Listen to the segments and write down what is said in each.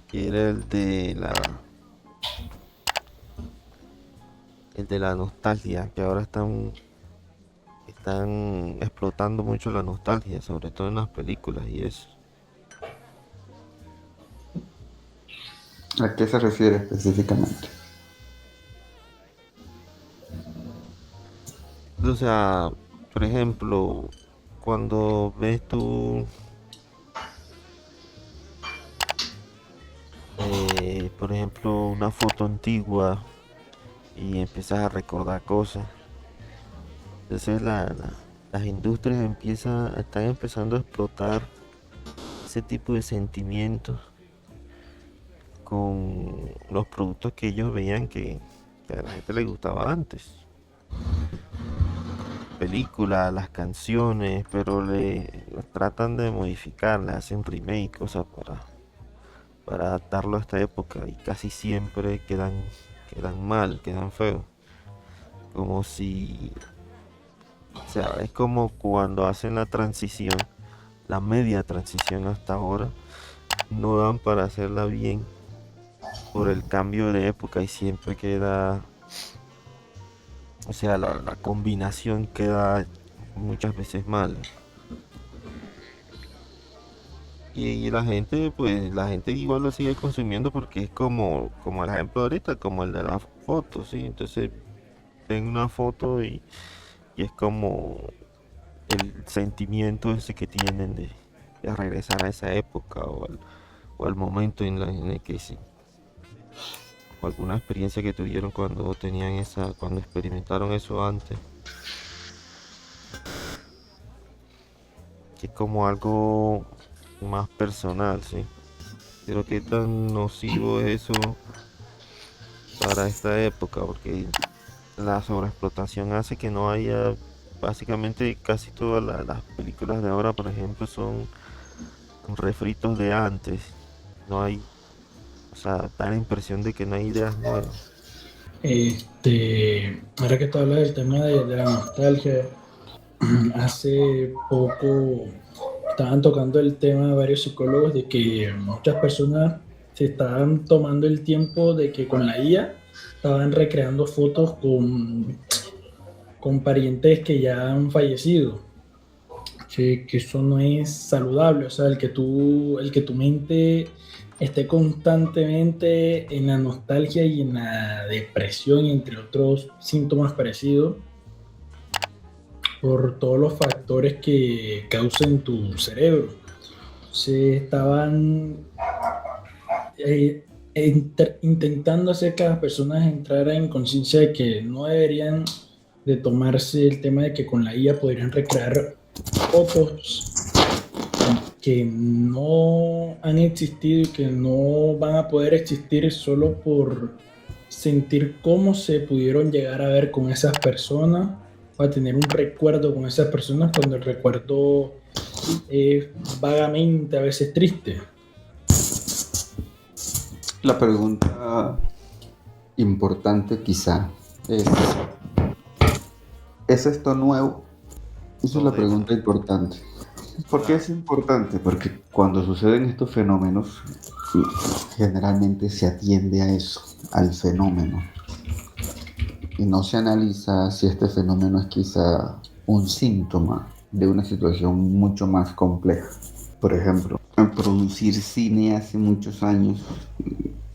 que era el de la nostalgia, que ahora están explotando mucho la nostalgia, sobre todo en las películas y eso. ¿A qué se refiere específicamente? O sea, por ejemplo, cuando ves tú, por ejemplo, una foto antigua y empiezas a recordar cosas, entonces las industrias están empezando a explotar ese tipo de sentimientos con los productos que ellos veían que a la gente le gustaba antes. Películas, las canciones, pero las tratan de modificar, le hacen remake, cosas para adaptarlo a esta época y casi siempre quedan mal, quedan feos. Como si, o sea, es como cuando hacen la transición, la media transición hasta ahora, no dan para hacerla bien por el cambio de época y siempre queda, o sea, la combinación queda muchas veces mal. Y la gente, pues, la gente igual lo sigue consumiendo porque es como el ejemplo ahorita, como el de la foto, ¿sí? Entonces, ven una foto y es como el sentimiento ese que tienen de regresar a esa época o al momento en el que sí, o alguna experiencia que tuvieron cuando tenían cuando experimentaron eso antes, que es como algo más personal, ¿sí? Pero qué tan nocivo es eso para esta época, porque la sobreexplotación hace que no haya, básicamente casi todas las películas de ahora, por ejemplo, son refritos de antes. No hay, o sea, da la impresión de que no hay ideas nuevas. Ahora que tú hablas del tema de la nostalgia, hace poco estaban tocando el tema de varios psicólogos de que muchas personas se estaban tomando el tiempo de que con la IA estaban recreando fotos con parientes que ya han fallecido, que eso no es saludable, o sea, el que tu mente esté constantemente en la nostalgia y en la depresión, entre otros síntomas parecidos, por todos los factores que causan tu cerebro. Se estaban intentando hacer que las personas entraran en conciencia de que no deberían de tomarse el tema de que con la IA podrían recrear fotos que no han existido y que no van a poder existir solo por sentir cómo se pudieron llegar a ver con esas personas o a tener un recuerdo con esas personas cuando el recuerdo es vagamente a veces triste. La pregunta importante quizá ¿es esto nuevo? Esa es la Moderno, pregunta importante. ¿Por qué claro. es importante? Porque cuando suceden estos fenómenos, generalmente se atiende a eso, al fenómeno, y no se analiza si este fenómeno es quizá un síntoma de una situación mucho más compleja. Por ejemplo, producir cine hace muchos años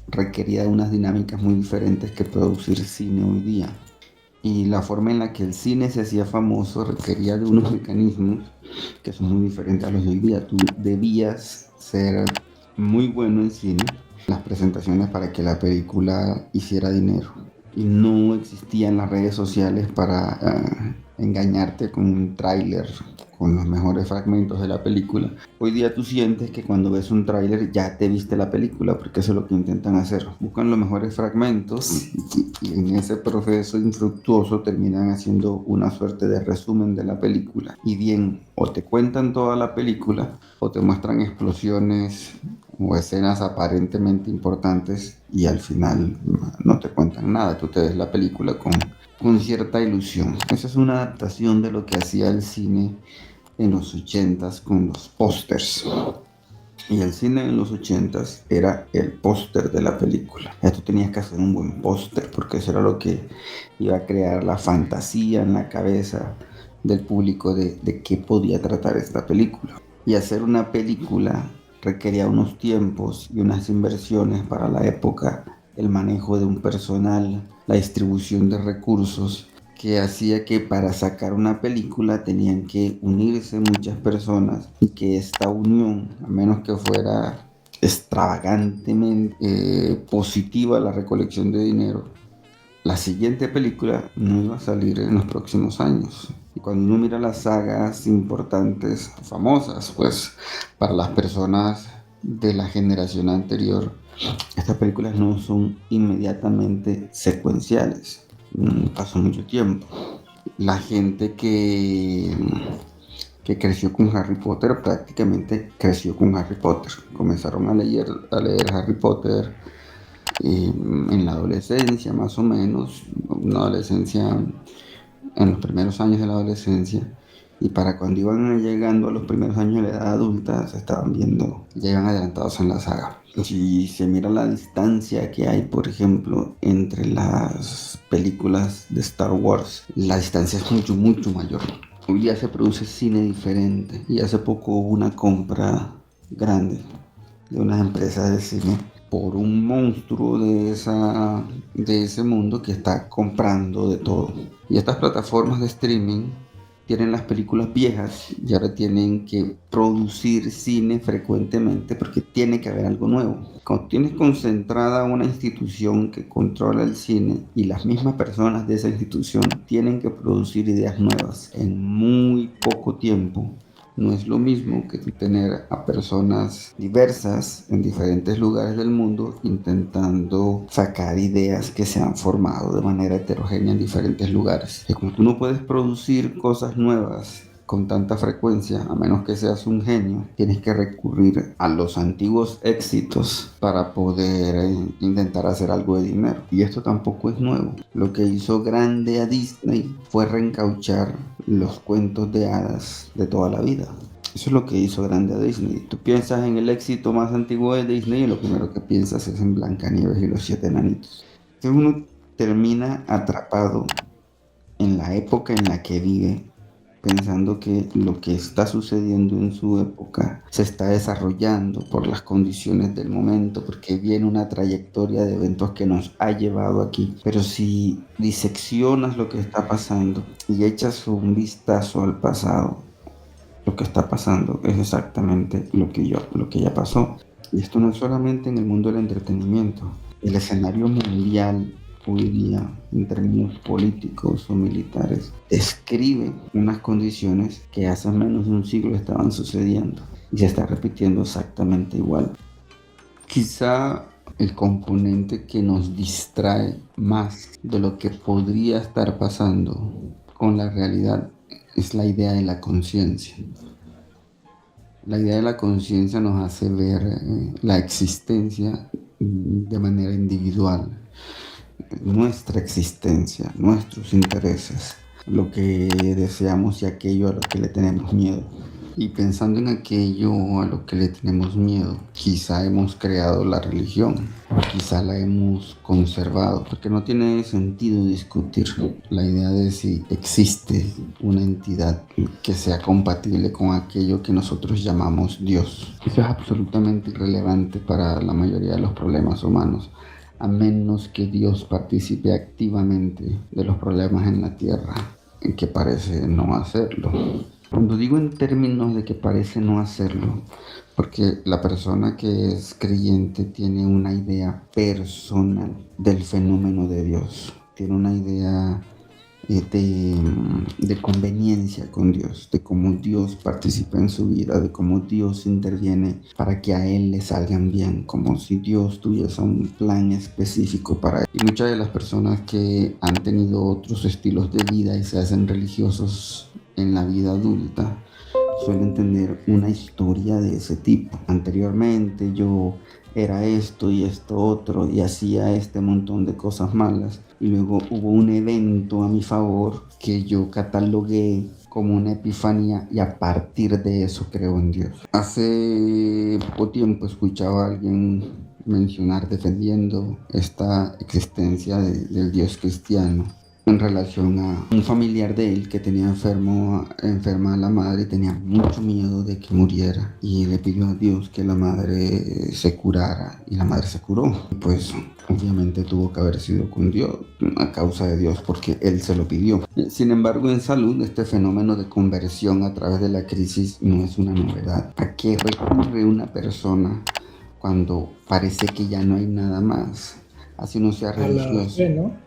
requería de unas dinámicas muy diferentes que producir cine hoy día. Y la forma en la que el cine se hacía famoso requería de unos mecanismos que son muy diferentes a los de hoy día. Tú debías ser muy bueno en cine, las presentaciones para que la película hiciera dinero. Y no existían las redes sociales para engañarte con un tráiler, con los mejores fragmentos de la película. Hoy día tú sientes que cuando ves un tráiler ya te viste la película, porque eso es lo que intentan hacer. Buscan los mejores fragmentos y en ese proceso infructuoso terminan haciendo una suerte de resumen de la película. Y bien, o te cuentan toda la película o te muestran explosiones o escenas aparentemente importantes y al final no te cuentan nada. Tú te ves la película con cierta ilusión. Esa es una adaptación de lo que hacía el cine en los ochentas con los pósters. Y el cine en los 80s era el póster de la película. Ya tú tenías que hacer un buen póster porque eso era lo que iba a crear la fantasía en la cabeza del público de qué podía tratar esta película. Y hacer una película requería unos tiempos y unas inversiones para la época, el manejo de un personal, la distribución de recursos, que hacía que para sacar una película tenían que unirse muchas personas y que esta unión, a menos que fuera extravagantemente positiva la recolección de dinero, la siguiente película no iba a salir en los próximos años. Y cuando uno mira las sagas importantes, famosas, pues para las personas de la generación anterior, estas películas no son inmediatamente secuenciales. Pasó mucho tiempo. La gente que creció con Harry Potter prácticamente creció con Harry Potter. Comenzaron a leer Harry Potter en la adolescencia, más o menos, una adolescencia, en los primeros años de la adolescencia, y para cuando iban llegando a los primeros años de la edad adulta, se estaban viendo, llegan adelantados en la saga. Si se mira la distancia que hay, por ejemplo, entre las películas de Star Wars, la distancia es mucho, mucho mayor. Hoy día se produce cine diferente y hace poco hubo una compra grande de unas empresas de cine por un monstruo de ese mundo que está comprando de todo. Y estas plataformas de streaming tienen las películas viejas y ahora tienen que producir cine frecuentemente porque tiene que haber algo nuevo. Cuando tienes concentrada una institución que controla el cine y las mismas personas de esa institución tienen que producir ideas nuevas en muy poco tiempo, no es lo mismo que tener a personas diversas en diferentes lugares del mundo intentando sacar ideas que se han formado de manera heterogénea en diferentes lugares. Y como tú no puedes producir cosas nuevas con tanta frecuencia, a menos que seas un genio, tienes que recurrir a los antiguos éxitos para poder intentar hacer algo de dinero. Y esto tampoco es nuevo. Lo que hizo grande a Disney fue reencauchar los cuentos de hadas de toda la vida. Eso es lo que hizo grande a Disney. Tú piensas en el éxito más antiguo de Disney y lo primero que piensas es en Blancanieves y los siete enanitos. Que uno termina atrapado en la época en la que vive, pensando que lo que está sucediendo en su época se está desarrollando por las condiciones del momento, porque viene una trayectoria de eventos que nos ha llevado aquí. Pero si diseccionas lo que está pasando y echas un vistazo al pasado, lo que está pasando es exactamente lo que ya pasó. Y esto no es solamente en el mundo del entretenimiento. El escenario mundial hoy día, en términos políticos o militares, describe unas condiciones que hace menos de un siglo estaban sucediendo y se está repitiendo exactamente igual. Quizá el componente que nos distrae más de lo que podría estar pasando con la realidad es la idea de la conciencia. La idea de la conciencia nos hace ver la existencia de manera individual, nuestra existencia, nuestros intereses, lo que deseamos y aquello a lo que le tenemos miedo. Y pensando en aquello a lo que le tenemos miedo, quizá hemos creado la religión, quizá la hemos conservado, porque no tiene sentido discutir la idea de si existe una entidad que sea compatible con aquello que nosotros llamamos Dios. Eso es absolutamente irrelevante para la mayoría de los problemas humanos, a menos que Dios participe activamente de los problemas en la tierra, en que parece no hacerlo. Cuando digo en términos de que parece no hacerlo, porque la persona que es creyente tiene una idea personal del fenómeno de Dios, tiene una idea de conveniencia con Dios, de cómo Dios participa en su vida, de cómo Dios interviene para que a él le salgan bien, como si Dios tuviese un plan específico para él. Y muchas de las personas que han tenido otros estilos de vida y se hacen religiosos en la vida adulta suelen tener una historia de ese tipo. Anteriormente yo era esto y esto otro y hacía este montón de cosas malas y luego hubo un evento a mi favor que yo catalogué como una epifanía y a partir de eso creo en Dios. Hace poco tiempo escuchaba a alguien mencionar defendiendo esta existencia del Dios cristiano en relación a un familiar de él que tenía enferma a la madre y tenía mucho miedo de que muriera y le pidió a Dios que la madre se curara y la madre se curó. Pues obviamente tuvo que haber sido con Dios, a causa de Dios, porque él se lo pidió. Sin embargo, en salud, este fenómeno de conversión a través de la crisis no es una novedad. ¿A qué recurre una persona cuando parece que ya no hay nada más? Así no sea A la religioso. fe, ¿no?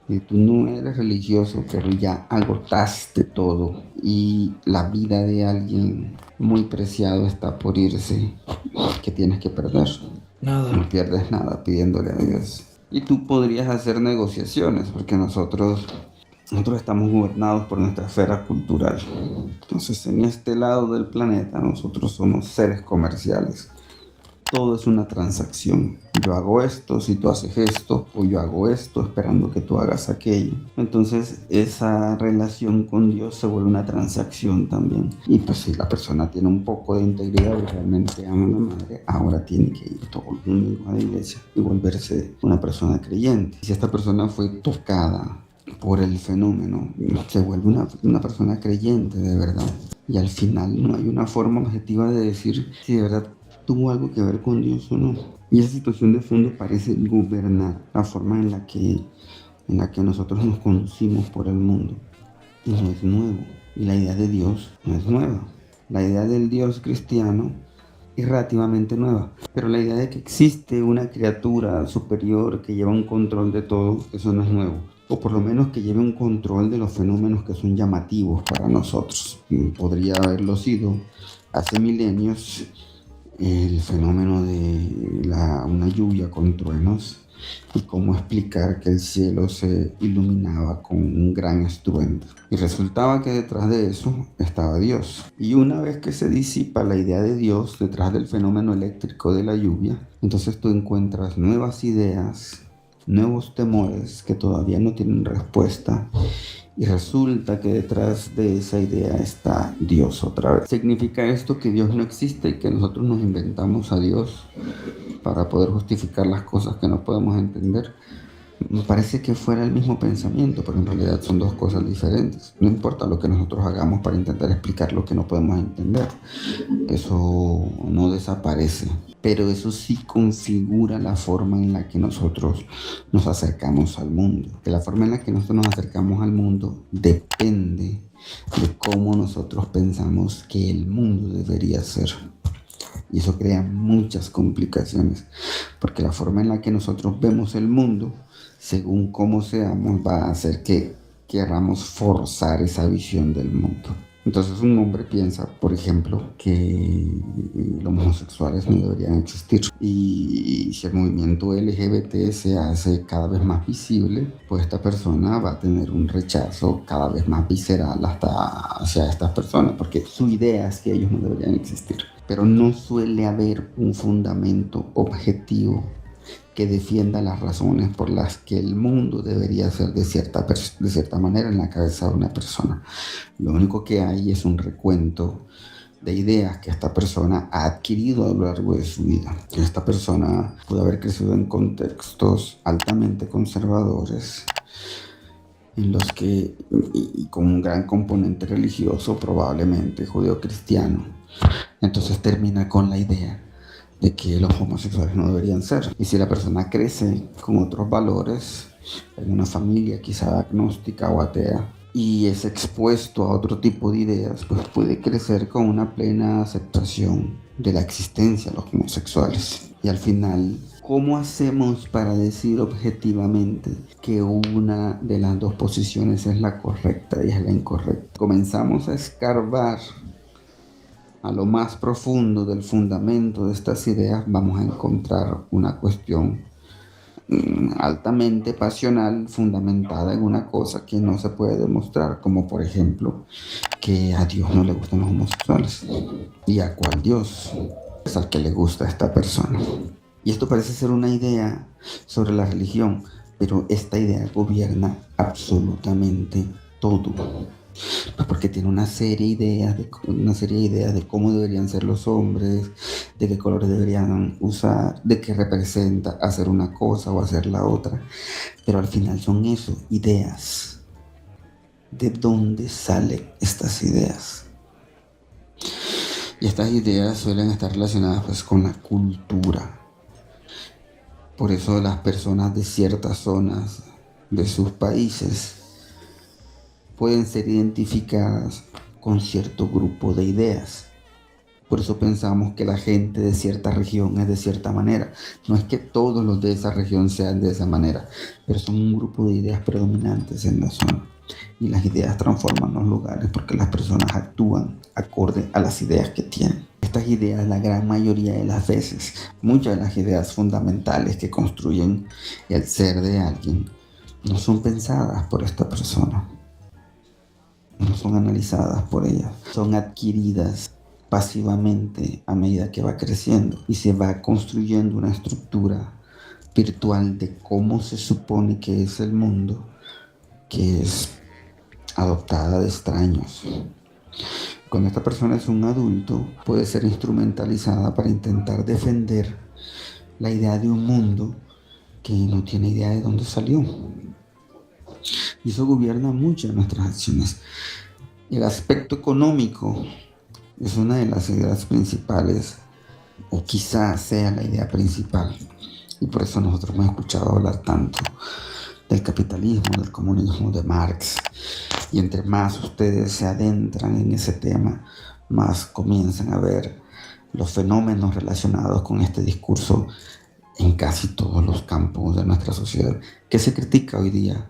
Y tú no eres religioso, pero ya agotaste todo y la vida de alguien muy preciado está por irse, que tienes que perder. Nada. No pierdes nada pidiéndole a Dios. Y tú podrías hacer negociaciones, porque nosotros estamos gobernados por nuestra esfera cultural. Entonces, en este lado del planeta, nosotros somos seres comerciales. Todo es una transacción. Yo hago esto si tú haces esto, o yo hago esto esperando que tú hagas aquello. Entonces esa relación con Dios se vuelve una transacción también. Y pues si la persona tiene un poco de integridad y realmente ama a la madre, ahora tiene que ir todos los domingos a la iglesia y volverse una persona creyente. Y si esta persona fue tocada por el fenómeno, se vuelve una persona creyente de verdad. Y al final no hay una forma objetiva de decir si de verdad tuvo algo que ver con Dios o no. Y esa situación de fondo parece gobernar la forma en la que nosotros nos conducimos por el mundo. Y no es nuevo. Y la idea de Dios no es nueva. La idea del Dios cristiano es relativamente nueva. Pero la idea de que existe una criatura superior que lleva un control de todo, eso no es nuevo. O por lo menos que lleve un control de los fenómenos que son llamativos para nosotros. Podría haberlo sido hace milenios el fenómeno de una lluvia con truenos y cómo explicar que el cielo se iluminaba con un gran estruendo. Y resultaba que detrás de eso estaba Dios. Y una vez que se disipa la idea de Dios detrás del fenómeno eléctrico de la lluvia, entonces tú encuentras nuevas ideas, nuevos temores que todavía no tienen respuesta. Y resulta que detrás de esa idea está Dios otra vez. ¿Significa esto que Dios no existe y que nosotros nos inventamos a Dios para poder justificar las cosas que no podemos entender? Me parece que fuera el mismo pensamiento, pero en realidad son dos cosas diferentes. No importa lo que nosotros hagamos para intentar explicar lo que no podemos entender. Eso no desaparece, pero eso sí configura la forma en la que nosotros nos acercamos al mundo. Que la forma en la que nosotros nos acercamos al mundo depende de cómo nosotros pensamos que el mundo debería ser. Y eso crea muchas complicaciones, porque la forma en la que nosotros vemos el mundo, según cómo seamos, va a hacer que queramos forzar esa visión del mundo. Entonces un hombre piensa, por ejemplo, que los homosexuales no deberían existir. Y si el movimiento LGBT se hace cada vez más visible, pues esta persona va a tener un rechazo cada vez más visceral hacia estas personas, porque su idea es que ellos no deberían existir. Pero no suele haber un fundamento objetivo que defienda las razones por las que el mundo debería ser de cierta manera en la cabeza de una persona. Lo único que hay es un recuento de ideas que esta persona ha adquirido a lo largo de su vida. Esta persona pudo haber crecido en contextos altamente conservadores, en los que, y con un gran componente religioso, probablemente judeo-cristiano. Entonces termina con la idea de que los homosexuales no deberían ser. Y si la persona crece con otros valores, en una familia quizá agnóstica o atea, y es expuesto a otro tipo de ideas, pues puede crecer con una plena aceptación de la existencia de los homosexuales. Y al final, ¿cómo hacemos para decir objetivamente que una de las dos posiciones es la correcta y es la incorrecta? Comenzamos a escarbar a lo más profundo del fundamento de estas ideas, vamos a encontrar una cuestión altamente pasional, fundamentada en una cosa que no se puede demostrar, como por ejemplo que a Dios no le gustan los homosexuales. ¿Y a cuál Dios? Es al que le gusta a esta persona. Y esto parece ser una idea sobre la religión, pero esta idea gobierna absolutamente todo. Pues porque tiene una serie de ideas de cómo deberían ser los hombres, de qué colores deberían usar, de qué representa hacer una cosa o hacer la otra. Pero al final son eso, ideas. ¿De dónde salen estas ideas? Y estas ideas suelen estar relacionadas pues con la cultura. Por eso las personas de ciertas zonas de sus países pueden ser identificadas con cierto grupo de ideas. Por eso pensamos que la gente de cierta región es de cierta manera. No es que todos los de esa región sean de esa manera, pero son un grupo de ideas predominantes en la zona. Y las ideas transforman los lugares porque las personas actúan acorde a las ideas que tienen. Estas ideas, la gran mayoría de las veces, muchas de las ideas fundamentales que construyen el ser de alguien, no son pensadas por esta persona, no son analizadas por ella, son adquiridas pasivamente a medida que va creciendo y se va construyendo una estructura virtual de cómo se supone que es el mundo, que es adoptada de extraños. Cuando esta persona es un adulto, puede ser instrumentalizada para intentar defender la idea de un mundo que no tiene idea de dónde salió. Y eso gobierna mucho nuestras acciones. El aspecto económico es una de las ideas principales, o quizás sea la idea principal. Y por eso nosotros hemos escuchado hablar tanto del capitalismo, del comunismo, de Marx. Y entre más ustedes se adentran en ese tema, más comienzan a ver los fenómenos relacionados con este discurso en casi todos los campos de nuestra sociedad, que se critica hoy día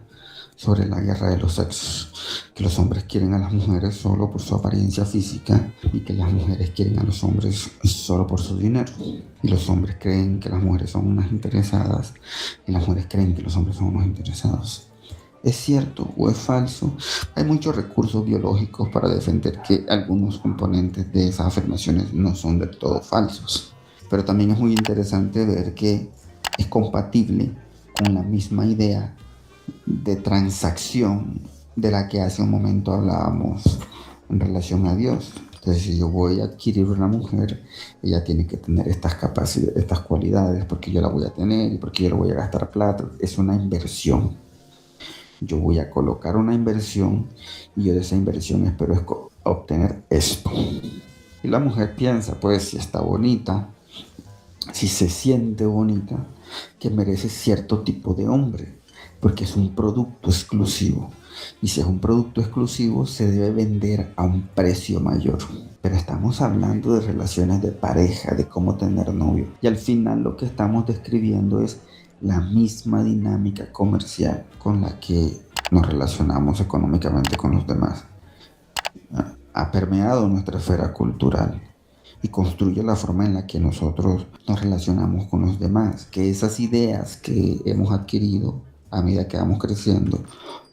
sobre la guerra de los sexos, que los hombres quieren a las mujeres solo por su apariencia física y que las mujeres quieren a los hombres solo por su dinero. Y los hombres creen que las mujeres son unas interesadas y las mujeres creen que los hombres son unos interesados. ¿Es cierto o es falso? Hay muchos recursos biológicos para defender que algunos componentes de esas afirmaciones no son del todo falsos. Pero también es muy interesante ver que es compatible con la misma idea de transacción de la que hace un momento hablábamos en relación a Dios. Entonces, si yo voy a adquirir una mujer, ella tiene que tener estas capacidades, estas cualidades, porque yo la voy a tener y porque yo le voy a gastar plata. Es una inversión. Yo voy a colocar una inversión y yo de esa inversión espero obtener esto. Y la mujer piensa, pues, si está bonita, si se siente bonita, que merece cierto tipo de hombre, porque es un producto exclusivo. Y si es un producto exclusivo, se debe vender a un precio mayor. Pero estamos hablando de relaciones de pareja, de cómo tener novio. Y al final lo que estamos describiendo es la misma dinámica comercial con la que nos relacionamos económicamente con los demás. Ha permeado nuestra esfera cultural y construye la forma en la que nosotros nos relacionamos con los demás. Que esas ideas que hemos adquirido a medida que vamos creciendo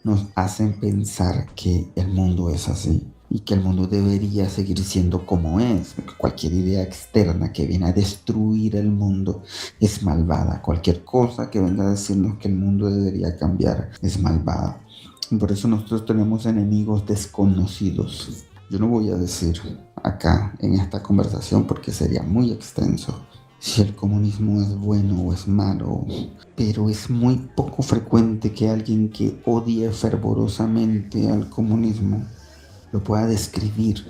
nos hacen pensar que el mundo es así y que el mundo debería seguir siendo como es. Cualquier idea externa que viene a destruir el mundo es malvada. Cualquier cosa que venga a decirnos que el mundo debería cambiar es malvada. Y por eso nosotros tenemos enemigos desconocidos. Yo no voy a decir acá en esta conversación porque sería muy extenso si el comunismo es bueno o es malo, pero es muy poco frecuente que alguien que odie fervorosamente al comunismo lo pueda describir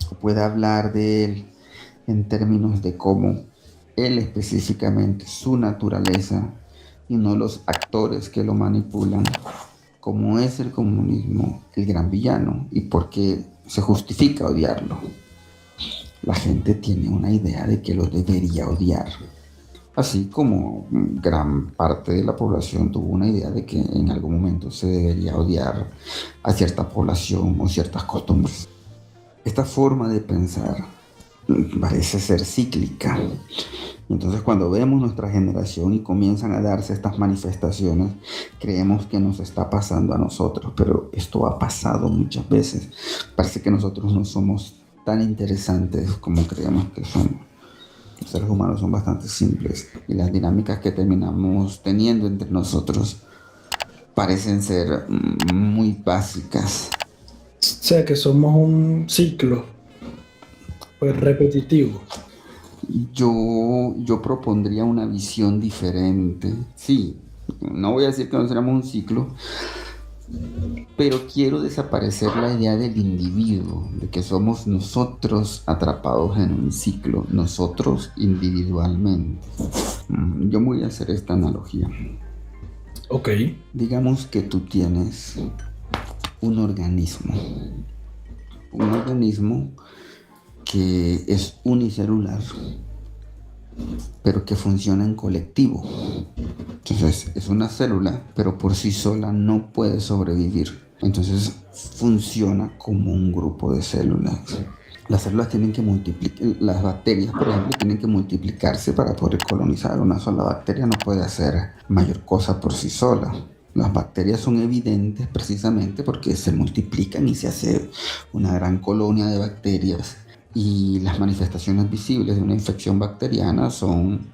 o pueda hablar de él en términos de cómo él específicamente, su naturaleza y no los actores que lo manipulan, cómo es el comunismo el gran villano y por qué se justifica odiarlo. La gente tiene una idea de que lo debería odiar, así como gran parte de la población tuvo una idea de que en algún momento se debería odiar a cierta población o ciertas costumbres. Esta forma de pensar parece ser cíclica. Entonces, cuando vemos nuestra generación y comienzan a darse estas manifestaciones, creemos que nos está pasando a nosotros, pero esto ha pasado muchas veces. Parece que nosotros no somos tan interesantes como creemos que somos. Los seres humanos son bastante simples y las dinámicas que terminamos teniendo entre nosotros parecen ser muy básicas. O sea que somos un ciclo, pues repetitivo. Yo propondría una visión diferente. Sí, no voy a decir que no seremos un ciclo, pero quiero desaparecer la idea del individuo, de que somos nosotros atrapados en un ciclo, nosotros individualmente. Yo voy a hacer esta analogía. Ok, Digamos que tú tienes un organismo que es unicelular, pero que funciona en colectivo. Entonces es una célula, pero por sí sola no puede sobrevivir. Entonces funciona como un grupo de células. Las células tienen que multiplicar, las bacterias, por ejemplo, tienen que multiplicarse para poder colonizar. Una sola bacteria no puede hacer mayor cosa por sí sola. Las bacterias son evidentes precisamente porque se multiplican y se hace una gran colonia de bacterias. Y las manifestaciones visibles de una infección bacteriana son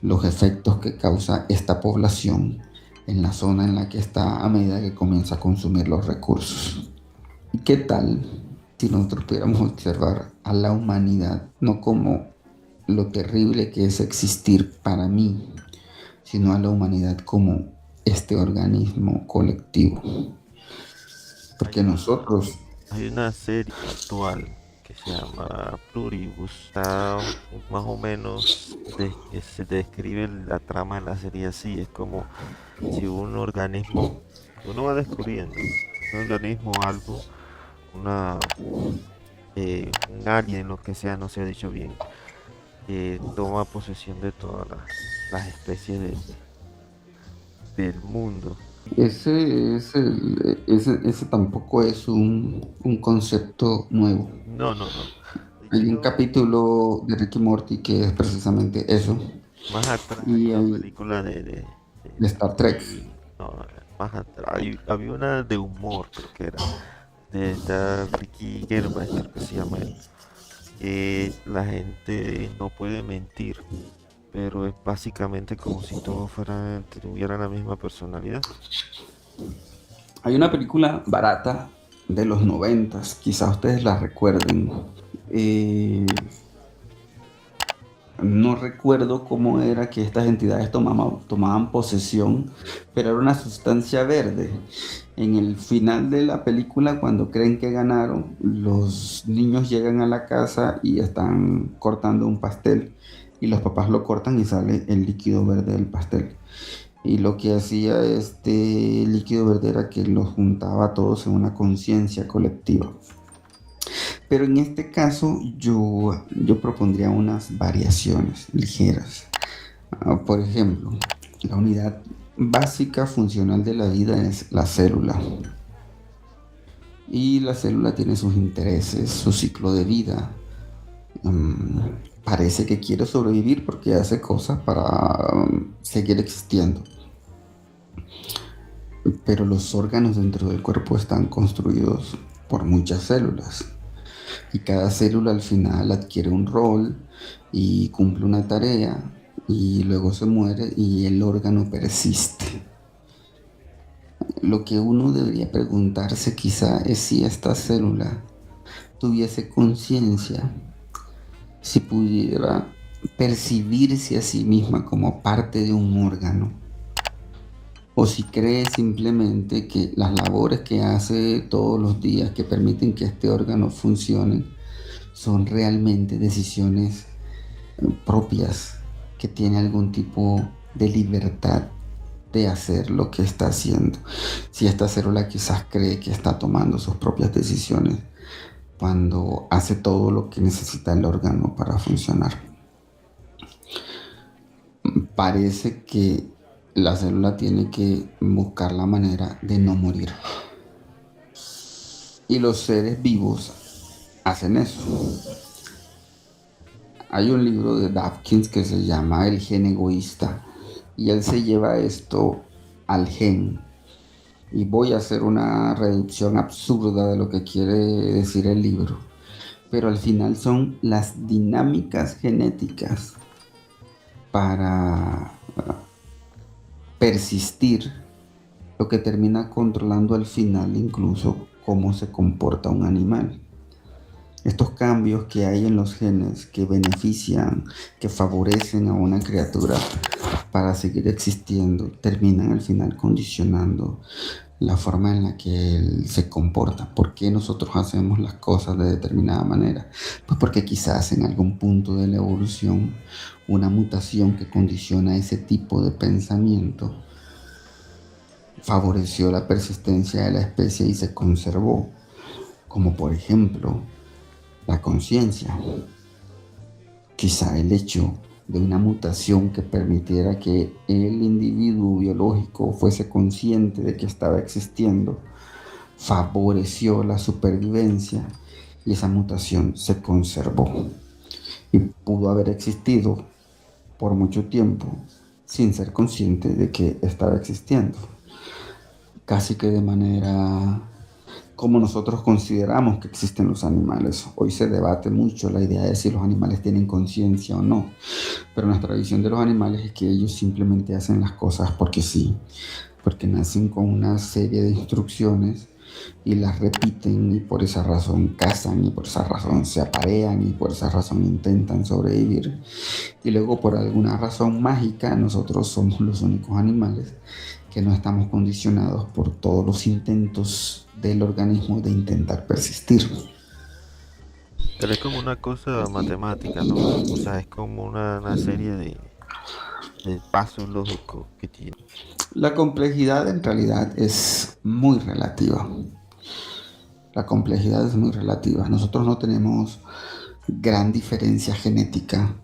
los efectos que causa esta población en la zona en la que está a medida que comienza a consumir los recursos. ¿Y qué tal si nosotros pudiéramos observar a la humanidad no como lo terrible que es existir para mí, sino a la humanidad como este organismo colectivo? Porque nosotros... Hay una serie actual que se llama Pluribus. Está más o menos que se describe la trama de la serie así. Es como si un organismo, uno va descubriendo, un organismo, algo, una, un alien, lo que sea, no se ha dicho bien, toma posesión de todas las especies del mundo. Ese tampoco es un concepto nuevo. No, no, no. De Hay un hecho, capítulo de Ricky Morty que es precisamente eso. más atrás hay Y una hay película de Star Trek. no, más atrás había una de humor, creo que era, de esta Ricky Gervais, creo que se llama él. La gente no puede mentir, pero es básicamente como si todos tuvieran la misma personalidad. Hay una película barata de los 90, quizás ustedes la recuerden. Eh, no recuerdo cómo era que estas entidades tomaban posesión, pero era una sustancia verde. En el final de la película, cuando creen que ganaron, los niños llegan a la casa y están cortando un pastel y los papás lo cortan y sale el líquido verde del pastel. Y lo que hacía este líquido verde era que los juntaba a todos en una conciencia colectiva. Pero en este caso yo propondría unas variaciones ligeras. Por ejemplo, la unidad básica funcional de la vida es la célula. Y la célula tiene sus intereses, su ciclo de vida. Parece que quiere sobrevivir porque hace cosas para seguir existiendo. Pero los órganos dentro del cuerpo están construidos por muchas células. Y cada célula al final adquiere un rol y cumple una tarea y luego se muere y el órgano persiste. Lo que uno debería preguntarse quizá es si esta célula tuviese conciencia, si pudiera percibirse a sí misma como parte de un órgano, o si cree simplemente que las labores que hace todos los días que permiten que este órgano funcione son realmente decisiones propias, que tiene algún tipo de libertad de hacer lo que está haciendo. Si esta célula quizás cree que está tomando sus propias decisiones cuando hace todo lo que necesita el órgano para funcionar. Parece que la célula tiene que buscar la manera de no morir. Y los seres vivos hacen eso. Hay un libro de Dawkins que se llama El gen egoísta y él se lleva esto al gen. Y voy a hacer una reducción absurda de lo que quiere decir el libro, pero al final son las dinámicas genéticas para persistir lo que termina controlando al final incluso cómo se comporta un animal. Estos cambios que hay en los genes que benefician, que favorecen a una criatura para seguir existiendo, terminan al final condicionando la forma en la que él se comporta. ¿Por qué nosotros hacemos las cosas de determinada manera? Pues porque quizás en algún punto de la evolución una mutación que condiciona ese tipo de pensamiento favoreció la persistencia de la especie y se conservó, como por ejemplo la conciencia. Quizá el hecho de una mutación que permitiera que el individuo biológico fuese consciente de que estaba existiendo favoreció la supervivencia y esa mutación se conservó y pudo haber existido por mucho tiempo sin ser consciente de que estaba existiendo, casi que de manera como nosotros consideramos que existen los animales. Hoy se debate mucho la idea de si los animales tienen conciencia o no, pero nuestra visión de los animales es que ellos simplemente hacen las cosas porque sí, porque nacen con una serie de instrucciones y las repiten y por esa razón cazan y por esa razón se aparean y por esa razón intentan sobrevivir. Y luego por alguna razón mágica nosotros somos los únicos animales que no estamos condicionados por todos los intentos del organismo de intentar persistir. Pero es como una cosa matemática, ¿no? O sea, es como una serie de pasos lógicos que tiene. La complejidad en realidad es muy relativa. La complejidad es muy relativa. Nosotros no tenemos gran diferencia genética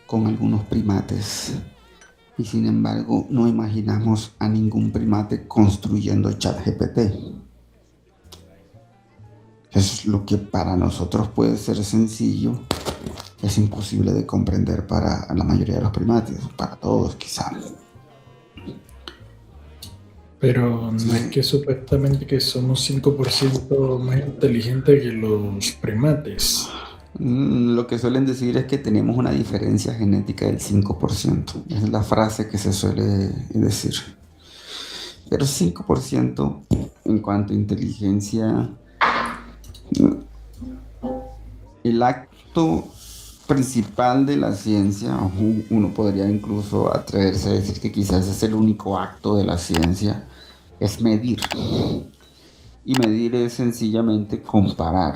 con algunos primates y sin embargo no imaginamos a ningún primate construyendo ChatGPT. Es lo que para nosotros puede ser sencillo, es imposible de comprender para la mayoría de los primates, para todos quizá. Pero no es que supuestamente que somos 5% más inteligentes que los primates. Lo que suelen decir es que tenemos una diferencia genética del 5%. Es la frase que se suele decir. Pero 5% en cuanto a inteligencia, el acto principal de la ciencia, uno podría incluso atreverse a decir que quizás es el único acto de la ciencia, es medir. Y medir es sencillamente comparar.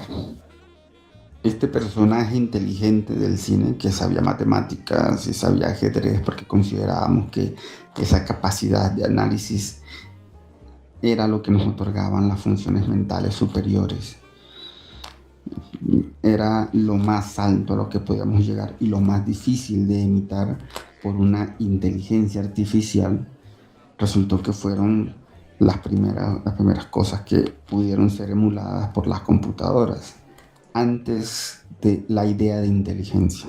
Este personaje inteligente del cine que sabía matemáticas y sabía ajedrez porque considerábamos que esa capacidad de análisis era lo que nos otorgaban las funciones mentales superiores. Era lo más alto a lo que podíamos llegar y lo más difícil de imitar por una inteligencia artificial. Resultó que fueron las primeras cosas que pudieron ser emuladas por las computadoras antes de la idea de inteligencia.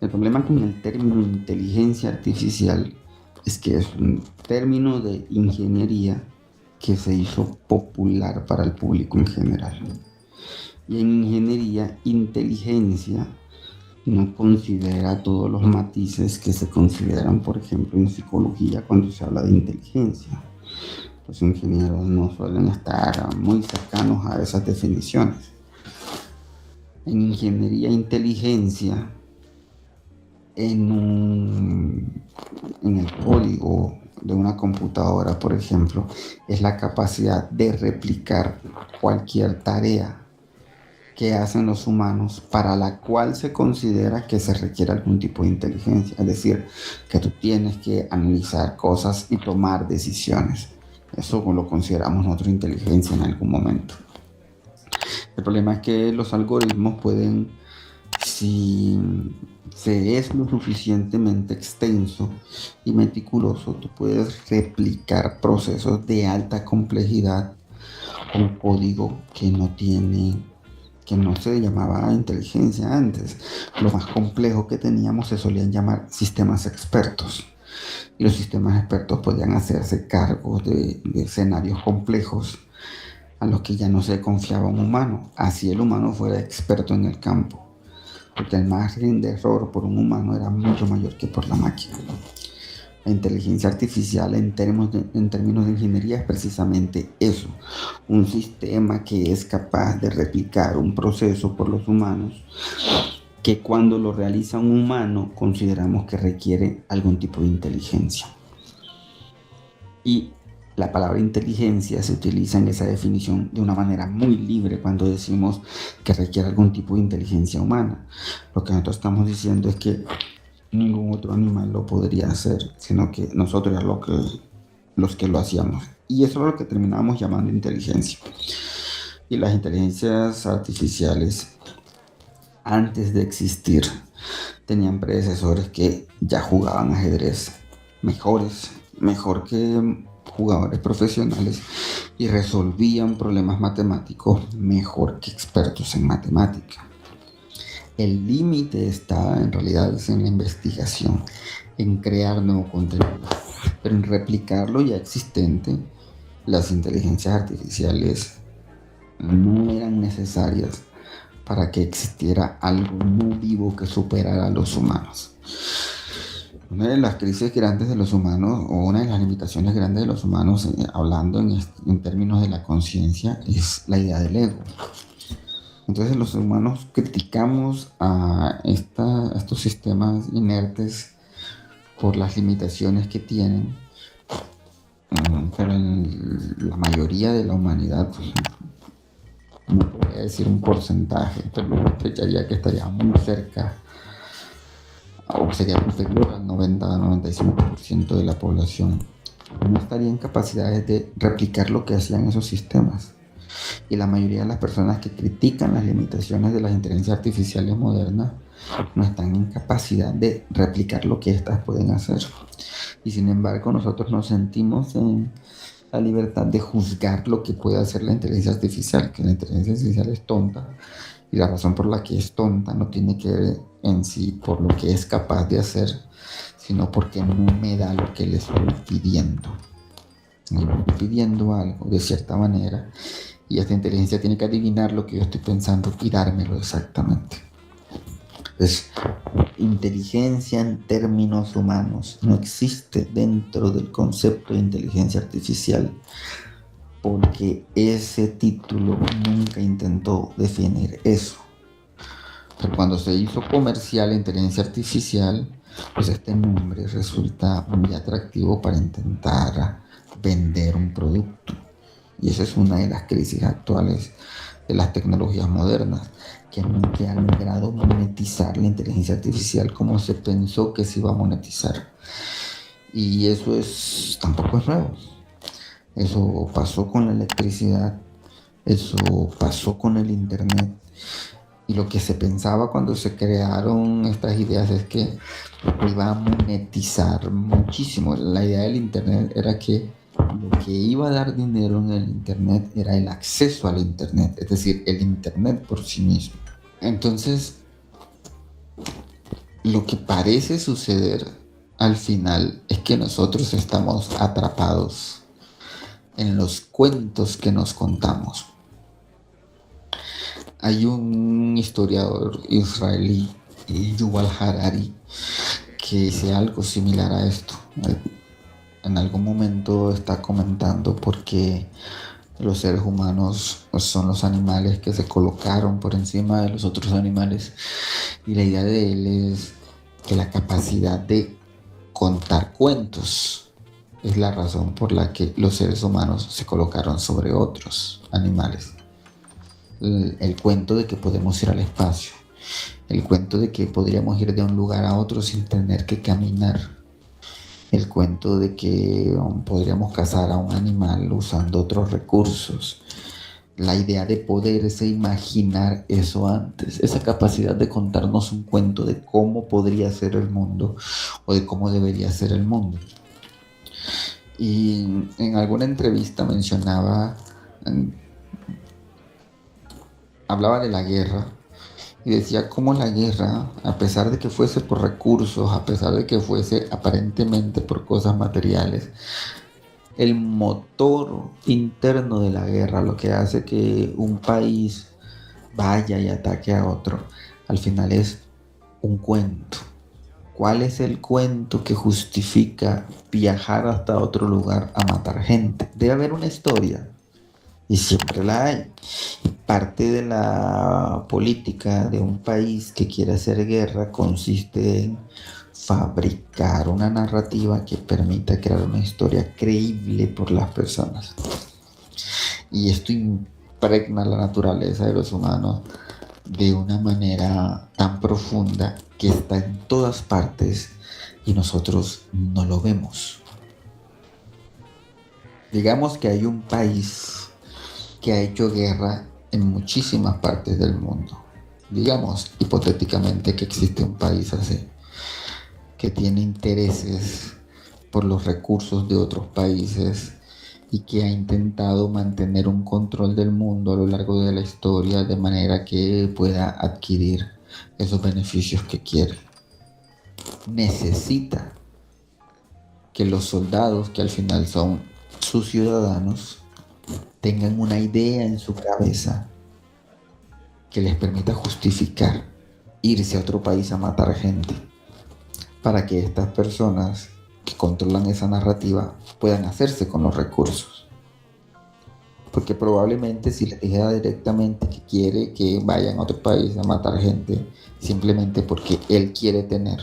El problema con el término inteligencia artificial es que es un término de ingeniería que se hizo popular para el público en general. Y en ingeniería, inteligencia no considera todos los matices que se consideran, por ejemplo, en psicología cuando se habla de inteligencia. Los ingenieros no suelen estar muy cercanos a esas definiciones. En ingeniería, inteligencia, en el código de una computadora, por ejemplo, es la capacidad de replicar cualquier tarea que hacen los humanos para la cual se considera que se requiere algún tipo de inteligencia. Es decir, que tú tienes que analizar cosas y tomar decisiones. Eso lo consideramos nosotros inteligencia en algún momento. El problema es que los algoritmos pueden, si se es lo suficientemente extenso y meticuloso, tú puedes replicar procesos de alta complejidad con código que no se llamaba inteligencia antes. Lo más complejo que teníamos se solían llamar sistemas expertos. Y los sistemas expertos podían hacerse cargo de escenarios complejos a los que ya no se confiaba un humano, así el humano fuera experto en el campo, porque el margen de error por un humano era mucho mayor que por la máquina. La inteligencia artificial en términos de ingeniería es precisamente eso, un sistema que es capaz de replicar un proceso por los humanos que cuando lo realiza un humano consideramos que requiere algún tipo de inteligencia. Y la palabra inteligencia se utiliza en esa definición de una manera muy libre cuando decimos que requiere algún tipo de inteligencia humana. Lo que nosotros estamos diciendo es que ningún otro animal lo podría hacer, sino que nosotros éramos los que lo hacíamos. Y eso es lo que terminamos llamando inteligencia. Y las inteligencias artificiales, antes de existir, tenían predecesores que ya jugaban ajedrez mejor que jugadores profesionales, y resolvían problemas matemáticos mejor que expertos en matemática. El límite está en realidad en la investigación, en crear nuevo contenido, pero en replicar lo ya existente. Las inteligencias artificiales no eran necesarias para que existiera algo no vivo que superara a los humanos. Una de las crisis grandes de los humanos, o una de las limitaciones grandes de los humanos, hablando en términos de la conciencia, es la idea del ego. Entonces los humanos criticamos a estos sistemas inertes por las limitaciones que tienen, pero en la mayoría de la humanidad, no podría decir un porcentaje, pero ya que estaría muy cerca, o sería superior al 90-95% de la población, no estaría en capacidades de replicar lo que hacían esos sistemas. Y la mayoría de las personas que critican las limitaciones de las inteligencias artificiales modernas no están en capacidad de replicar lo que éstas pueden hacer. Y sin embargo, nosotros nos sentimos en la libertad de juzgar lo que puede hacer la inteligencia artificial, que la inteligencia artificial es tonta, y la razón por la que es tonta no tiene que ver en sí por lo que es capaz de hacer, sino porque no me da lo que le estoy pidiendo. Le estoy pidiendo algo de cierta manera, y esta inteligencia tiene que adivinar lo que yo estoy pensando y dármelo exactamente. Entonces, inteligencia en términos humanos no existe dentro del concepto de inteligencia artificial, porque ese título nunca intentó definir eso. Pero cuando se hizo comercial la inteligencia artificial, pues este nombre resulta muy atractivo para intentar vender un producto. Y esa es una de las crisis actuales de las tecnologías modernas, que nunca han logrado monetizar la inteligencia artificial como se pensó que se iba a monetizar. Y eso tampoco es nuevo. Eso pasó con la electricidad, eso pasó con el internet. Y lo que se pensaba cuando se crearon estas ideas es que iba a monetizar muchísimo. La idea del internet era que lo que iba a dar dinero en el internet era el acceso al internet, es decir, el internet por sí mismo. Entonces, lo que parece suceder al final es que nosotros estamos atrapados en los cuentos que nos contamos. Hay un historiador israelí, Yuval Harari, que dice algo similar a esto. En algún momento está comentando por qué los seres humanos son los animales que se colocaron por encima de los otros animales, y la idea de él es que la capacidad de contar cuentos es la razón por la que los seres humanos se colocaron sobre otros animales. El cuento de que podemos ir al espacio, el cuento de que podríamos ir de un lugar a otro sin tener que caminar, el cuento de que podríamos cazar a un animal usando otros recursos. La idea de poderse imaginar eso antes, esa capacidad de contarnos un cuento de cómo podría ser el mundo o de cómo debería ser el mundo. Y en alguna entrevista hablaba de la guerra, y decía cómo la guerra, a pesar de que fuese por recursos, a pesar de que fuese aparentemente por cosas materiales, el motor interno de la guerra, lo que hace que un país vaya y ataque a otro, al final es un cuento ¿Cuál es el cuento que justifica viajar hasta otro lugar a matar gente? Debe haber una historia y siempre la hay. Parte de la política de un país que quiere hacer guerra consiste en fabricar una narrativa que permita crear una historia creíble por las personas. Y esto impregna la naturaleza de los humanos de una manera tan profunda que está en todas partes y nosotros no lo vemos. Digamos que hay un país que ha hecho guerra en muchísimas partes del mundo. Digamos hipotéticamente que existe un país así, que tiene intereses por los recursos de otros países y que ha intentado mantener un control del mundo a lo largo de la historia de manera que pueda adquirir esos beneficios que quiere. Necesita que los soldados, que al final son sus ciudadanos, tengan una idea en su cabeza que les permita justificar irse a otro país a matar gente, para que estas personas que controlan esa narrativa puedan hacerse con los recursos. Porque probablemente si les dijera directamente que quiere que vayan a otro país a matar gente simplemente porque él quiere tener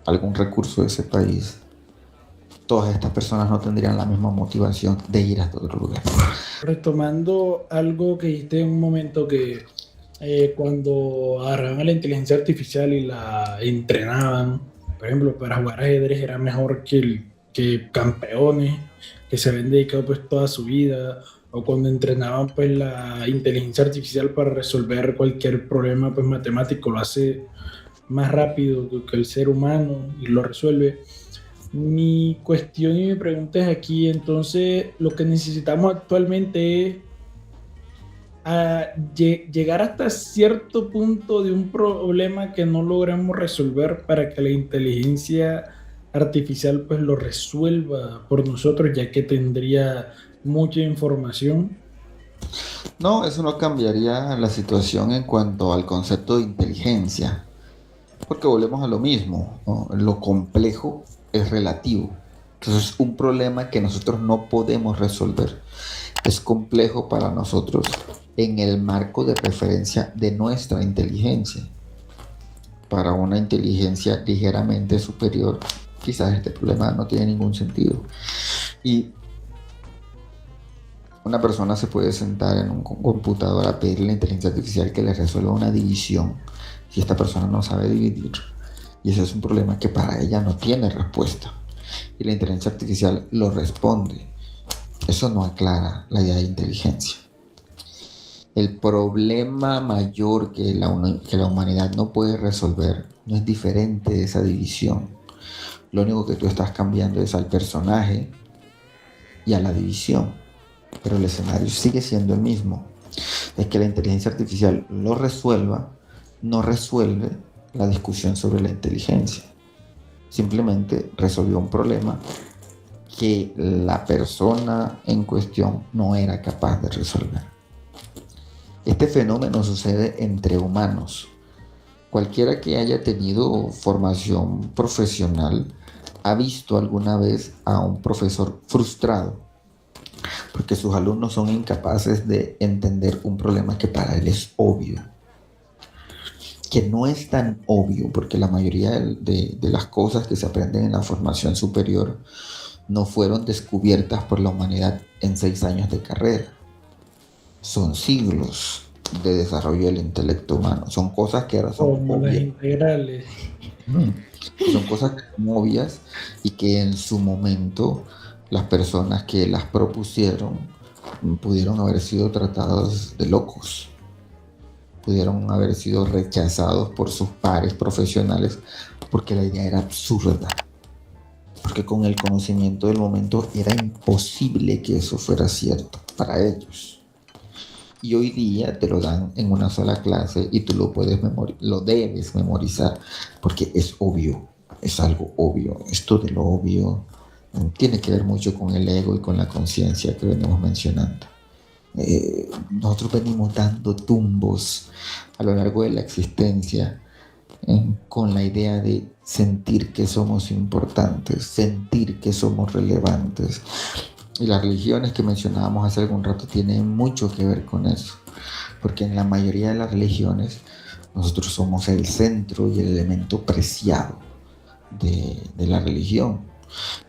algún recurso de ese país, todas estas personas no tendrían la misma motivación de ir hasta otro lugar. Retomando algo que dijiste en un momento que cuando agarraban a la inteligencia artificial y la entrenaban, por ejemplo, para jugar ajedrez era mejor que campeones que se habían dedicado pues toda su vida, o cuando entrenaban pues la inteligencia artificial para resolver cualquier problema pues matemático, lo hace más rápido que el ser humano y lo resuelve. Mi cuestión y mi pregunta es aquí, entonces lo que necesitamos actualmente es llegar hasta cierto punto de un problema que no logramos resolver para que la inteligencia artificial pues lo resuelva por nosotros, ya que tendría mucha información. No, eso no cambiaría la situación en cuanto al concepto de inteligencia, porque volvemos a lo mismo, ¿no? Lo complejo es relativo. Entonces, un problema que nosotros no podemos resolver es complejo para nosotros en el marco de referencia de nuestra inteligencia. Para una inteligencia ligeramente superior, quizás este problema no tiene ningún sentido. Y una persona se puede sentar en un computador a pedirle a la inteligencia artificial que le resuelva una división si esta persona no sabe dividir. Y ese es un problema que para ella no tiene respuesta. Y la inteligencia artificial lo responde. Eso no aclara la idea de inteligencia. El problema mayor que la humanidad no puede resolver no es diferente de esa división. Lo único que tú estás cambiando es al personaje y a la división. Pero el escenario sigue siendo el mismo. Es que la inteligencia artificial lo resuelva, no resuelve la discusión sobre la inteligencia. Simplemente resolvió un problema que la persona en cuestión no era capaz de resolver. Este fenómeno sucede entre humanos. Cualquiera que haya tenido formación profesional ha visto alguna vez a un profesor frustrado porque sus alumnos son incapaces de entender un problema que para él es obvio, que no es tan obvio, porque la mayoría de las cosas que se aprenden en la formación superior no fueron descubiertas por la humanidad en 6 años de carrera. Son siglos de desarrollo del intelecto humano. Son cosas que ahora son Como las obvias. integrales. Son cosas que son obvias y que en su momento las personas que las propusieron pudieron haber sido tratados de locos. Pudieron haber sido rechazados por sus pares profesionales porque la idea era absurda. Porque con el conocimiento del momento era imposible que eso fuera cierto para ellos. Y hoy día te lo dan en una sola clase y tú lo debes memorizar porque es obvio, es algo obvio. Esto de lo obvio tiene que ver mucho con el ego y con la conciencia que venimos mencionando. Nosotros venimos dando tumbos a lo largo de la existencia con la idea de sentir que somos importantes, sentir que somos relevantes. Y las religiones que mencionábamos hace algún rato tienen mucho que ver con eso, porque en la mayoría de las religiones nosotros somos el centro y el elemento preciado de la religión.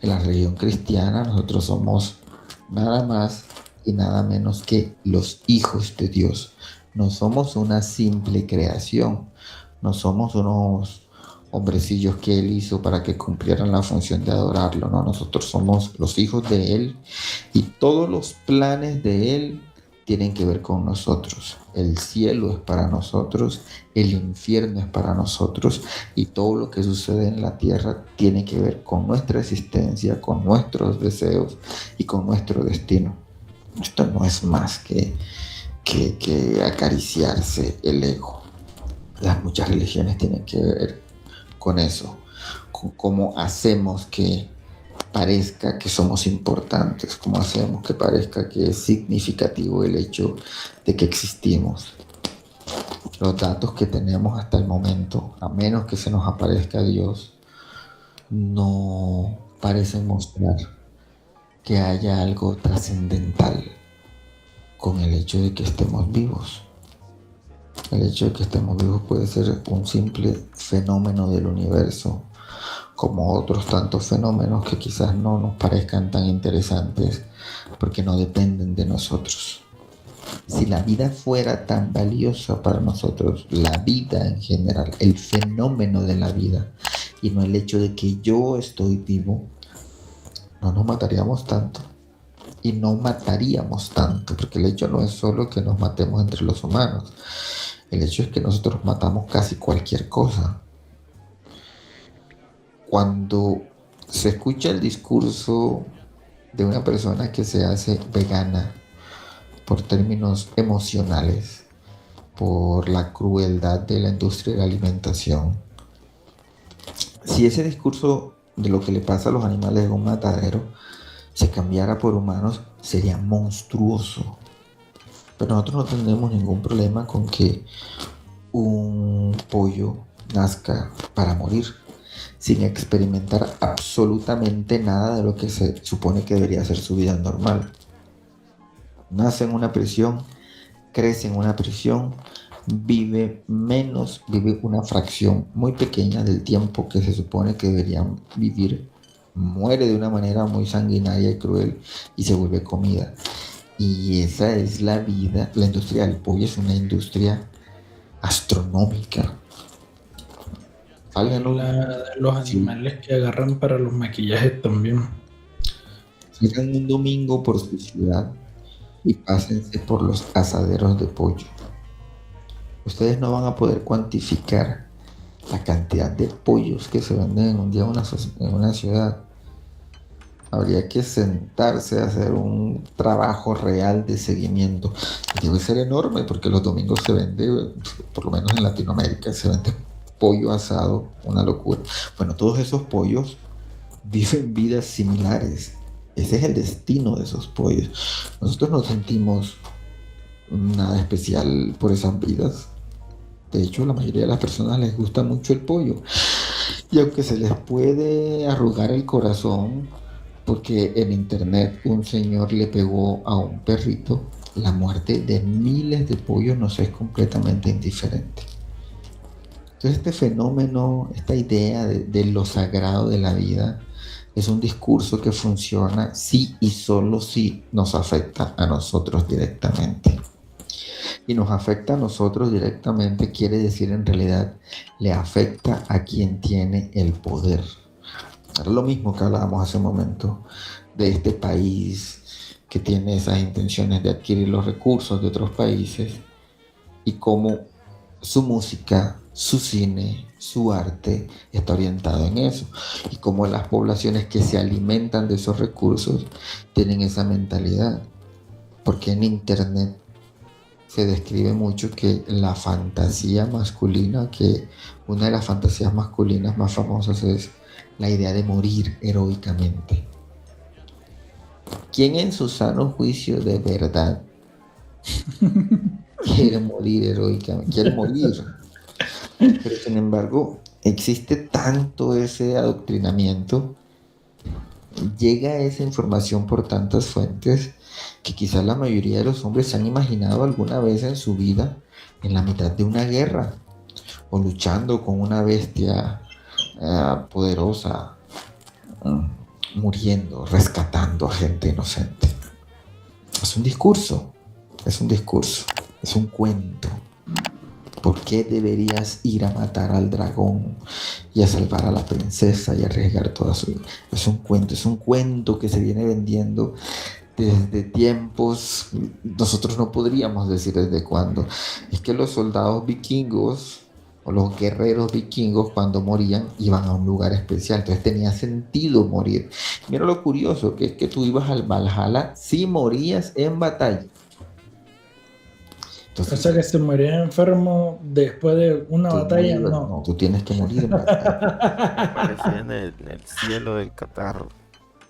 En la religión cristiana nosotros somos nada más y nada menos que los hijos de Dios. No somos una simple creación, no somos unos hombrecillos que Él hizo para que cumplieran la función de adorarlo, no, nosotros somos los hijos de Él y todos los planes de Él tienen que ver con nosotros. El cielo es para nosotros, el infierno es para nosotros y todo lo que sucede en la tierra tiene que ver con nuestra existencia, con nuestros deseos y con nuestro destino. Esto no es más que acariciarse el ego. Las muchas religiones tienen que ver con eso, con cómo hacemos que parezca que somos importantes, cómo hacemos que parezca que es significativo el hecho de que existimos. Los datos que tenemos hasta el momento, a menos que se nos aparezca Dios, no parecen mostrar que haya algo trascendental con el hecho de que estemos vivos. El hecho de que estemos vivos puede ser un simple fenómeno del universo, como otros tantos fenómenos que quizás no nos parezcan tan interesantes porque no dependen de nosotros. Si la vida fuera tan valiosa para nosotros, la vida en general, el fenómeno de la vida, y no el hecho de que yo estoy vivo, no nos mataríamos tanto. Y no mataríamos tanto, porque el hecho no es solo que nos matemos entre los humanos, el hecho es que nosotros matamos casi cualquier cosa. Cuando se escucha el discurso de una persona que se hace vegana por términos emocionales, por la crueldad de la industria de la alimentación, si ese discurso de lo que le pasa a los animales en un matadero se cambiara por humanos, sería monstruoso. Pero nosotros no tenemos ningún problema con que un pollo nazca para morir, sin experimentar absolutamente nada de lo que se supone que debería ser su vida normal. Nace en una prisión, crece en una prisión, vive una fracción muy pequeña del tiempo que se supone que deberían vivir, muere de una manera muy sanguinaria y cruel y se vuelve comida. Y esa es la vida. La industria del pollo es una industria astronómica. Los animales que agarran para los maquillajes también. Salgan un domingo por su ciudad y pásense por los asaderos de pollo. Ustedes no van a poder cuantificar la cantidad de pollos que se venden en un día en una ciudad. Habría que sentarse a hacer un trabajo real de seguimiento. Y debe ser enorme porque los domingos se vende, por lo menos en Latinoamérica, se vende pollo asado, una locura. Bueno, todos esos pollos viven vidas similares. Ese es el destino de esos pollos. Nosotros no sentimos nada especial por esas vidas. De hecho, a la mayoría de las personas les gusta mucho el pollo. Y aunque se les puede arrugar el corazón, porque en internet un señor le pegó a un perrito, la muerte de miles de pollos nos es completamente indiferente. Entonces este fenómeno, esta idea de lo sagrado de la vida, es un discurso que funciona si y solo si nos afecta a nosotros directamente. Y nos afecta a nosotros directamente quiere decir en realidad le afecta a quien tiene el poder. Era lo mismo que hablábamos hace un momento de este país que tiene esas intenciones de adquirir los recursos de otros países y cómo su música, su cine, su arte está orientado en eso y cómo las poblaciones que se alimentan de esos recursos tienen esa mentalidad. Porque en internet se describe mucho que la fantasía masculina, que una de las fantasías masculinas más famosas es la idea de morir heroicamente. ¿Quién en su sano juicio de verdad quiere morir heroicamente? Quiere morir. Pero sin embargo, existe tanto ese adoctrinamiento, llega esa información por tantas fuentes que quizás la mayoría de los hombres se han imaginado alguna vez en su vida en la mitad de una guerra o luchando con una bestia poderosa, muriendo, rescatando a gente inocente. Es un discurso, es un discurso, es un cuento. ¿Por qué deberías ir a matar al dragón y a salvar a la princesa y arriesgar toda su vida? Es un cuento que se viene vendiendo desde tiempos, nosotros no podríamos decir desde cuándo. Es que los soldados vikingos o los guerreros vikingos cuando morían iban a un lugar especial, entonces tenía sentido morir. Mira lo curioso, que es que tú ibas al Valhalla si morías en batalla. O sea que Entonces, se moría enfermo después de una tú no batalla, ibas, no. no, tú tienes que morir en batalla. Aparecía en el cielo del catarro.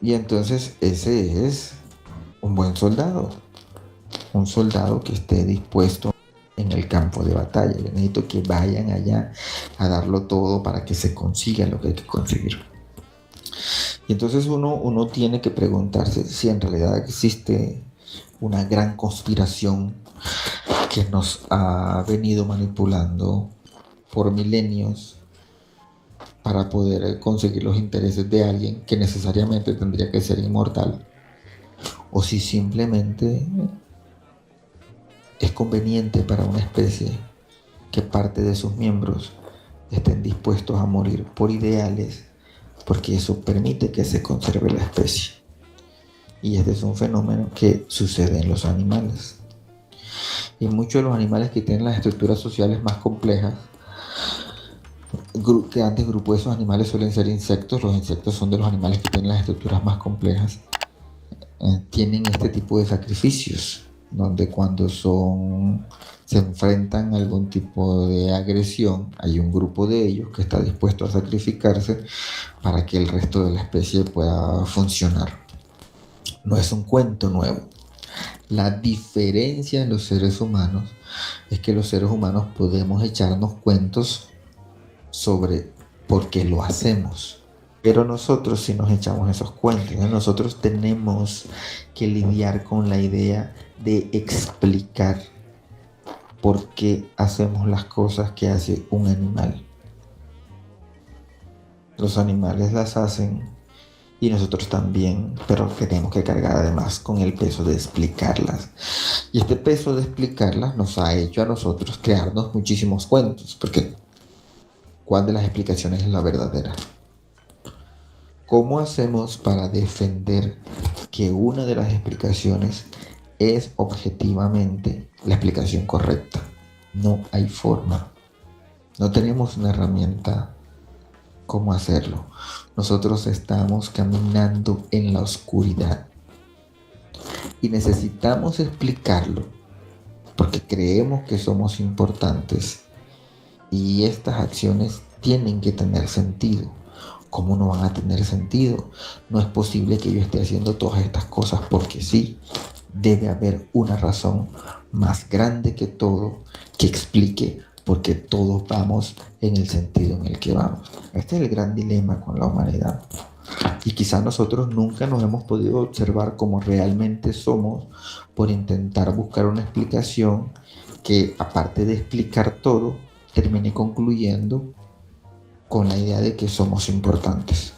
Y entonces ese es un soldado que esté dispuesto en el campo de batalla. Yo necesito que vayan allá a darlo todo para que se consiga lo que hay que conseguir. Y entonces uno tiene que preguntarse si en realidad existe una gran conspiración que nos ha venido manipulando por milenios para poder conseguir los intereses de alguien que necesariamente tendría que ser inmortal, o si simplemente es conveniente para una especie que parte de sus miembros estén dispuestos a morir por ideales, porque eso permite que se conserve la especie. Y este es un fenómeno que sucede en los animales. Y muchos de los animales que tienen las estructuras sociales más complejas, que antes grupos de esos animales suelen ser insectos, los insectos son de los animales que tienen las estructuras más complejas, tienen este tipo de sacrificios, donde cuando se enfrentan a algún tipo de agresión, hay un grupo de ellos que está dispuesto a sacrificarse para que el resto de la especie pueda funcionar. No es un cuento nuevo. La diferencia en los seres humanos es que los seres humanos podemos echarnos cuentos sobre por qué lo hacemos. Pero nosotros sí nos echamos esos cuentos, ¿no? Nosotros tenemos que lidiar con la idea de explicar por qué hacemos las cosas que hace un animal. Los animales las hacen y nosotros también, pero tenemos que cargar además con el peso de explicarlas. Y este peso de explicarlas nos ha hecho a nosotros crearnos muchísimos cuentos, porque ¿cuál de las explicaciones es la verdadera? ¿Cómo hacemos para defender que una de las explicaciones es objetivamente la explicación correcta? No hay forma. No tenemos una herramienta cómo hacerlo. Nosotros estamos caminando en la oscuridad y necesitamos explicarlo porque creemos que somos importantes y estas acciones tienen que tener sentido. ¿Cómo no van a tener sentido? No es posible que yo esté haciendo todas estas cosas porque sí. Debe haber una razón más grande que todo que explique por qué todos vamos en el sentido en el que vamos. Este es el gran dilema con la humanidad. Y quizás nosotros nunca nos hemos podido observar como realmente somos por intentar buscar una explicación que, aparte de explicar todo, termine concluyendo con la idea de que somos importantes.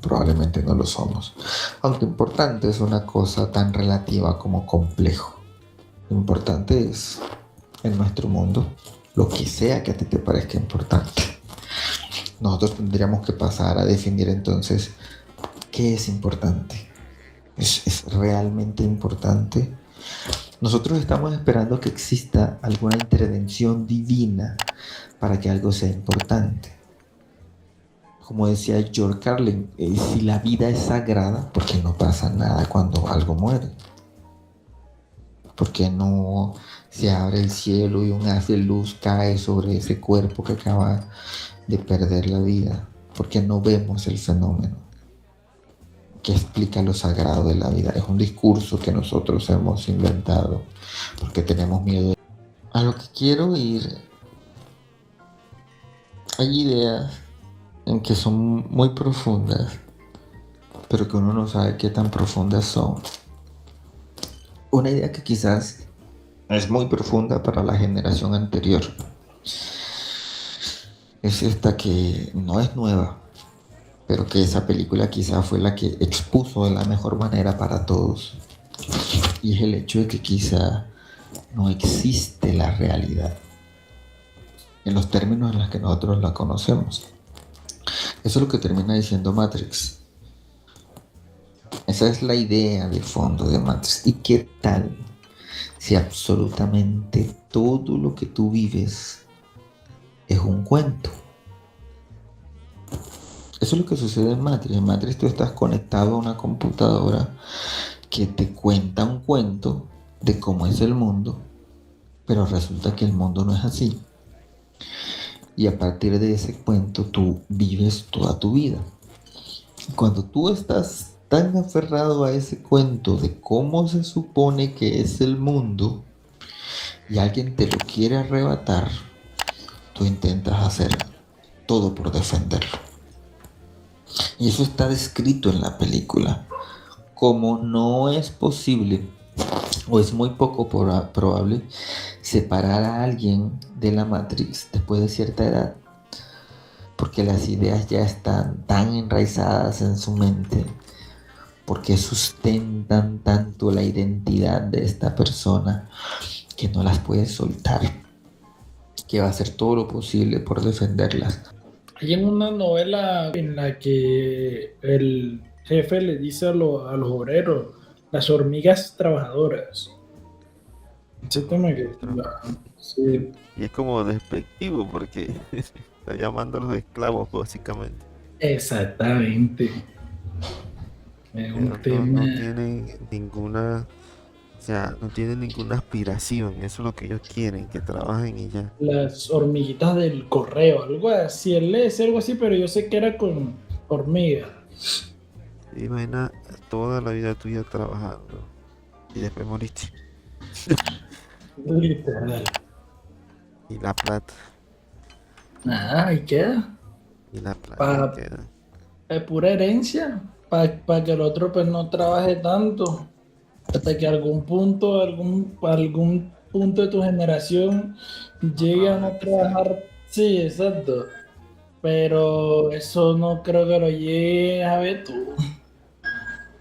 Probablemente no lo somos. Aunque importante es una cosa tan relativa como complejo. Importante es, en nuestro mundo, lo que sea que a ti te parezca importante. Nosotros tendríamos que pasar a definir entonces qué es importante. ¿Es realmente importante? Nosotros estamos esperando que exista alguna intervención divina para que algo sea importante. Como decía George Carlin, si la vida es sagrada, ¿por qué no pasa nada cuando algo muere? ¿Por qué no se abre el cielo y un haz de luz cae sobre ese cuerpo que acaba de perder la vida? ¿Por qué no vemos el fenómeno que explica lo sagrado de la vida? Es un discurso que nosotros hemos inventado porque tenemos miedo. A lo que quiero ir hay ideas en que son muy profundas, pero que uno no sabe qué tan profundas son. Una idea que quizás es muy profunda para la generación anterior es esta, que no es nueva, pero que esa película quizás fue la que expuso de la mejor manera para todos. Y es el hecho de que quizá no existe la realidad en los términos en los que nosotros la conocemos. Eso es lo que termina diciendo Matrix. Esa es la idea de fondo de Matrix. ¿Y qué tal si absolutamente todo lo que tú vives es un cuento? Eso es lo que sucede en Matrix. En Matrix tú estás conectado a una computadora que te cuenta un cuento de cómo es el mundo, pero resulta que el mundo no es así. Y a partir de ese cuento tú vives toda tu vida. Cuando tú estás tan aferrado a ese cuento de cómo se supone que es el mundo y alguien te lo quiere arrebatar, tú intentas hacer todo por defenderlo. Y eso está descrito en la película. Como no es posible o es muy poco probable separar a alguien de la Matrix después de cierta edad, porque las ideas ya están tan enraizadas en su mente, porque sustentan tanto la identidad de esta persona que no las puede soltar, que va a hacer todo lo posible por defenderlas. Hay en una novela en la que el jefe le dice a los obreros, las hormigas trabajadoras. Ese tema que... Sí, Y es como despectivo porque está llamando a los esclavos, básicamente. exactamente. Es un Pero tema... no tienen ninguna, o sea, no tienen ninguna aspiración. Eso es lo que ellos quieren, que trabajen y ya. Las hormiguitas del correo, algo así, él es algo así, pero yo sé que era con hormigas. Imagina toda la vida tuya trabajando y después moriste. Literal. Y la plata, Nada, ahí queda. y la plata ahí Para queda. pura herencia, para que el otro pues no trabaje tanto. Hasta que algún punto de tu generación llegue a no trabajar. Sí, exacto. Pero eso no creo que lo llegue a ver tú.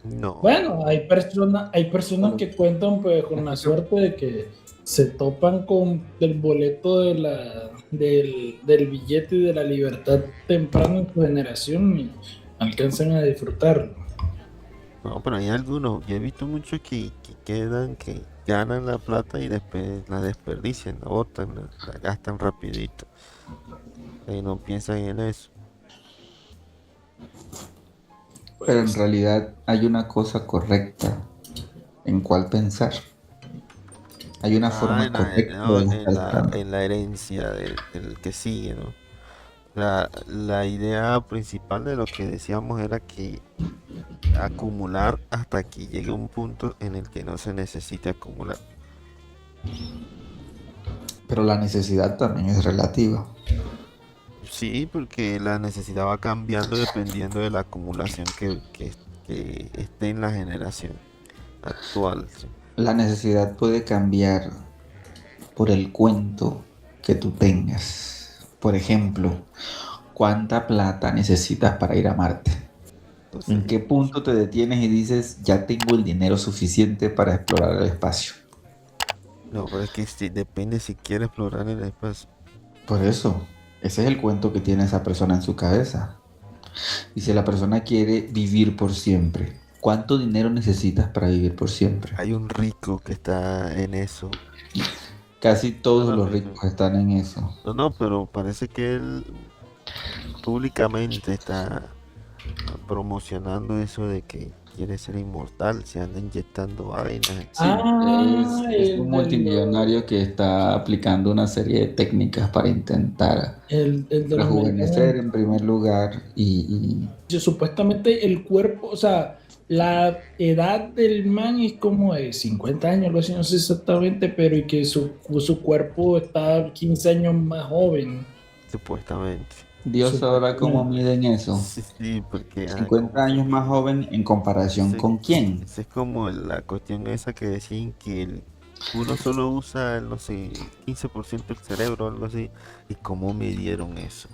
No, Bueno, hay personas que cuentan pues con la suerte de que se topan con el boleto del billete y de la libertad temprano en su generación y alcanzan a disfrutarlo. no, pero hay algunos, yo he visto muchos que quedan, que ganan la plata y después la desperdician, la botan, la gastan rapidito. Y no piensan en eso. Pero en Pues, realidad hay una cosa correcta en cuál pensar. Hay una Ah, forma correcta de gastar plata. en la herencia del que sigue, ¿no? La idea principal de lo que decíamos era que acumular hasta que llegue un punto en el que no se necesite acumular. Pero la necesidad también es relativa. Sí, porque la necesidad va cambiando dependiendo de la acumulación que esté en la generación actual. Sí. La necesidad puede cambiar por el cuento que tú tengas. Por ejemplo, ¿cuánta plata necesitas para ir a Marte? ¿En Entonces, qué punto te detienes y dices, ya tengo el dinero suficiente para explorar el espacio? no, pero es que depende si quiere explorar el espacio. Por eso, ese es el cuento que tiene esa persona en su cabeza. Y si la persona quiere vivir por siempre, ¿cuánto dinero necesitas para vivir por siempre? Hay un rico que está en eso. Casi todos No, los ricos están en eso. no, pero parece que él públicamente está promocionando eso de que quiere ser inmortal, se anda inyectando vainas. Sí, ah, es un el de los, multimillonario que está aplicando una serie de técnicas para intentar el de los rejuvenecer medicamentos. en primer lugar y Supuestamente el cuerpo, o sea, la edad del man es como de 50 años, algo así, no sé exactamente, pero y que su cuerpo está 15 años más joven. Supuestamente. Dios sabrá cómo supuestamente. miden eso. Sí, sí, porque 50 como años más joven en comparación ese, con quién. ese es como la cuestión esa que decían que uno solo usa, no sé, 15% del cerebro o algo así. ¿Y cómo midieron eso?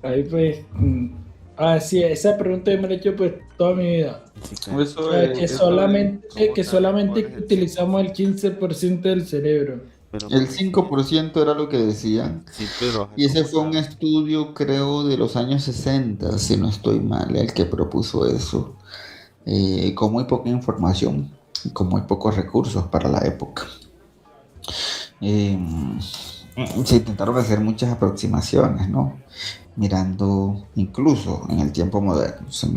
Ahí pues, sí, esa pregunta yo me la he hecho pues toda mi vida. Así que, O Eso sea, es, que eso es. solamente, ¿cómo que saber cuál solamente es el utilizamos el 100%? 15% del cerebro. Pero El ¿cómo? 5% era lo que decían. Sí, pero ajá, Y ese ¿cómo fue un saben? estudio, creo, de los años 60 si no estoy mal, el que propuso eso. Con muy poca información, con muy pocos recursos para la época. Eh, Se intentaron hacer muchas aproximaciones, ¿no? Mirando, incluso en el tiempo moderno, se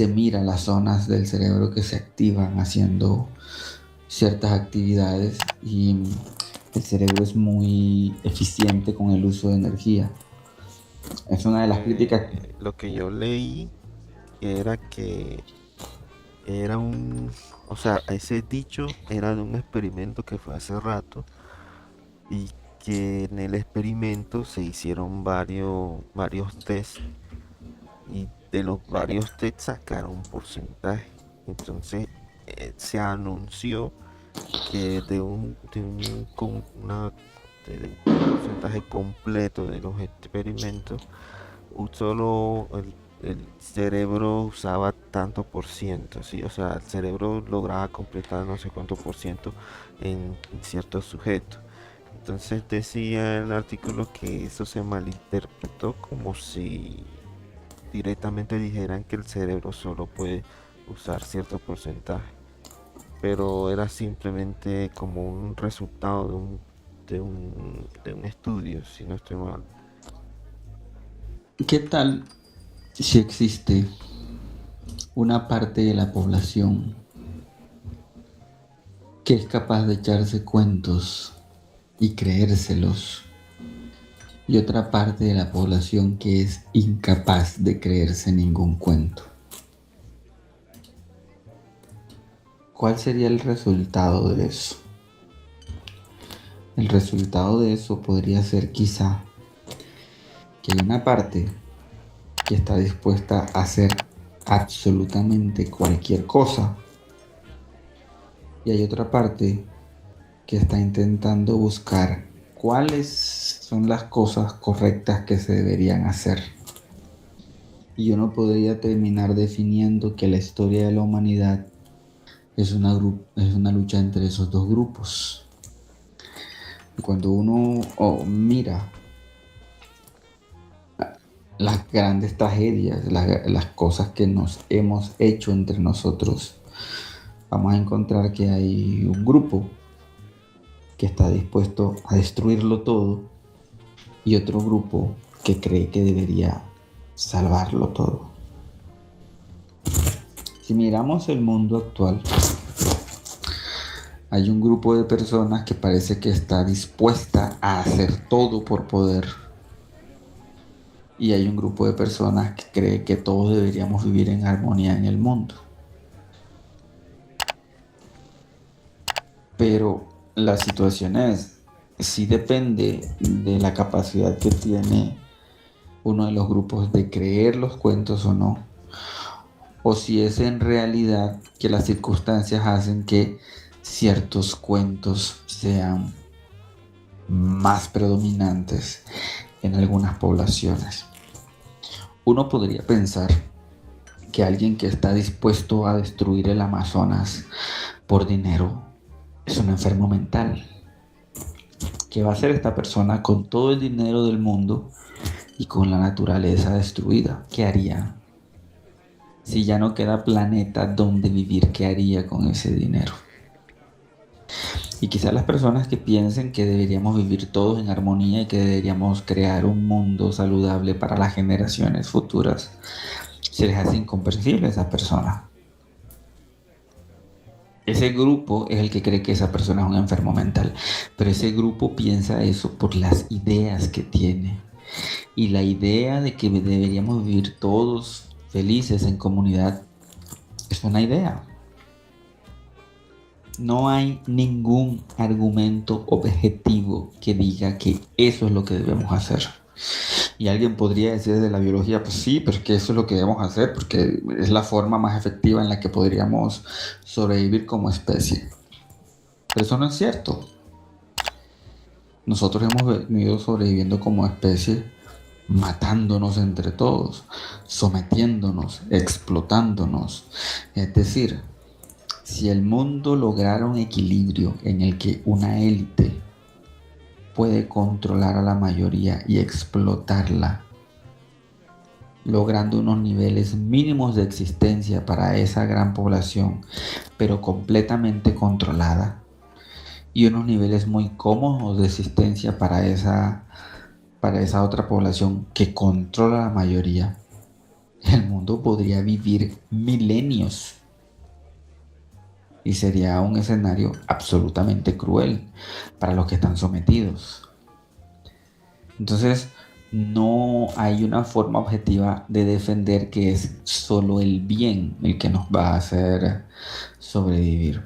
mira las zonas del cerebro que se activan haciendo ciertas actividades y el cerebro es muy eficiente con el uso de energía. Es una de las críticas. Lo que yo leí era que era o sea, ese dicho era de un experimento que fue hace rato y que en el experimento se hicieron varios test y de los varios test sacaron un porcentaje. Entonces se anunció que de un porcentaje completo de los experimentos, solo el cerebro usaba tanto por ciento, ¿sí? O sea, el cerebro lograba completar no sé cuánto por ciento en ciertos sujetos. Entonces decía el artículo que eso se malinterpretó como si directamente dijeran que el cerebro solo puede usar cierto porcentaje, pero era simplemente como un resultado de un estudio, si no estoy mal. ¿Qué tal si existe una parte de la población que es capaz de echarse cuentos y creérselos y otra parte de la población que es incapaz de creerse ningún cuento? ¿Cuál sería el resultado de eso? El resultado de eso podría ser quizá que hay una parte que está dispuesta a hacer absolutamente cualquier cosa y hay otra parte que está intentando buscar cuáles son las cosas correctas que se deberían hacer. Y uno podría terminar definiendo que la historia de la humanidad es una lucha entre esos dos grupos. Y cuando uno mira las grandes tragedias, las cosas que nos hemos hecho entre nosotros, vamos a encontrar que hay un grupo que está dispuesto a destruirlo todo y otro grupo que cree que debería salvarlo todo. Si miramos el mundo actual, hay un grupo de personas que parece que está dispuesta a hacer todo por poder y hay un grupo de personas que cree que todos deberíamos vivir en armonía en el mundo. Pero la situación es, sí depende de la capacidad que tiene uno de los grupos de creer los cuentos o no, o si es en realidad que las circunstancias hacen que ciertos cuentos sean más predominantes en algunas poblaciones. Uno podría pensar que alguien que está dispuesto a destruir el Amazonas por dinero es un enfermo mental. ¿Qué va a hacer esta persona con todo el dinero del mundo y con la naturaleza destruida? ¿Qué haría? Si ya no queda planeta donde vivir, ¿qué haría con ese dinero? Y quizás las personas que piensen que deberíamos vivir todos en armonía y que deberíamos crear un mundo saludable para las generaciones futuras, se les hace incomprensible a esa persona. Ese grupo es el que cree que esa persona es un enfermo mental, pero ese grupo piensa eso por las ideas que tiene. Y la idea de que deberíamos vivir todos felices en comunidad es una idea. No hay ningún argumento objetivo que diga que eso es lo que debemos hacer. Y alguien podría decir de la biología, pues sí, pero es que eso es lo que debemos hacer porque es la forma más efectiva en la que podríamos sobrevivir como especie. Pero eso no es cierto. Nosotros hemos venido sobreviviendo como especie matándonos entre todos, sometiéndonos, explotándonos. Es decir, si el mundo lograra un equilibrio en el que una élite puede controlar a la mayoría y explotarla, logrando unos niveles mínimos de existencia para esa gran población, pero completamente controlada, y unos niveles muy cómodos de existencia para esa otra población que controla la mayoría, el mundo podría vivir milenios y sería un escenario absolutamente cruel para los que están sometidos. Entonces, no hay una forma objetiva de defender que es solo el bien el que nos va a hacer sobrevivir.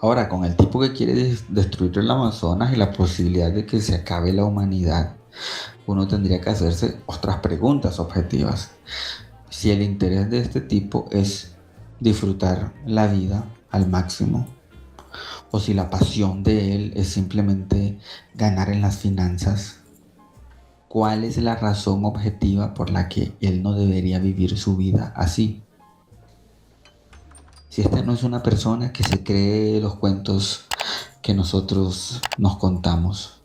Ahora, con el tipo que quiere destruir el Amazonas y la posibilidad de que se acabe la humanidad, uno tendría que hacerse otras preguntas objetivas. Si el interés de este tipo es disfrutar la vida al máximo, o si la pasión de él es simplemente ganar en las finanzas, ¿cuál es la razón objetiva por la que él no debería vivir su vida así? Si esta no es una persona que se cree los cuentos que nosotros nos contamos,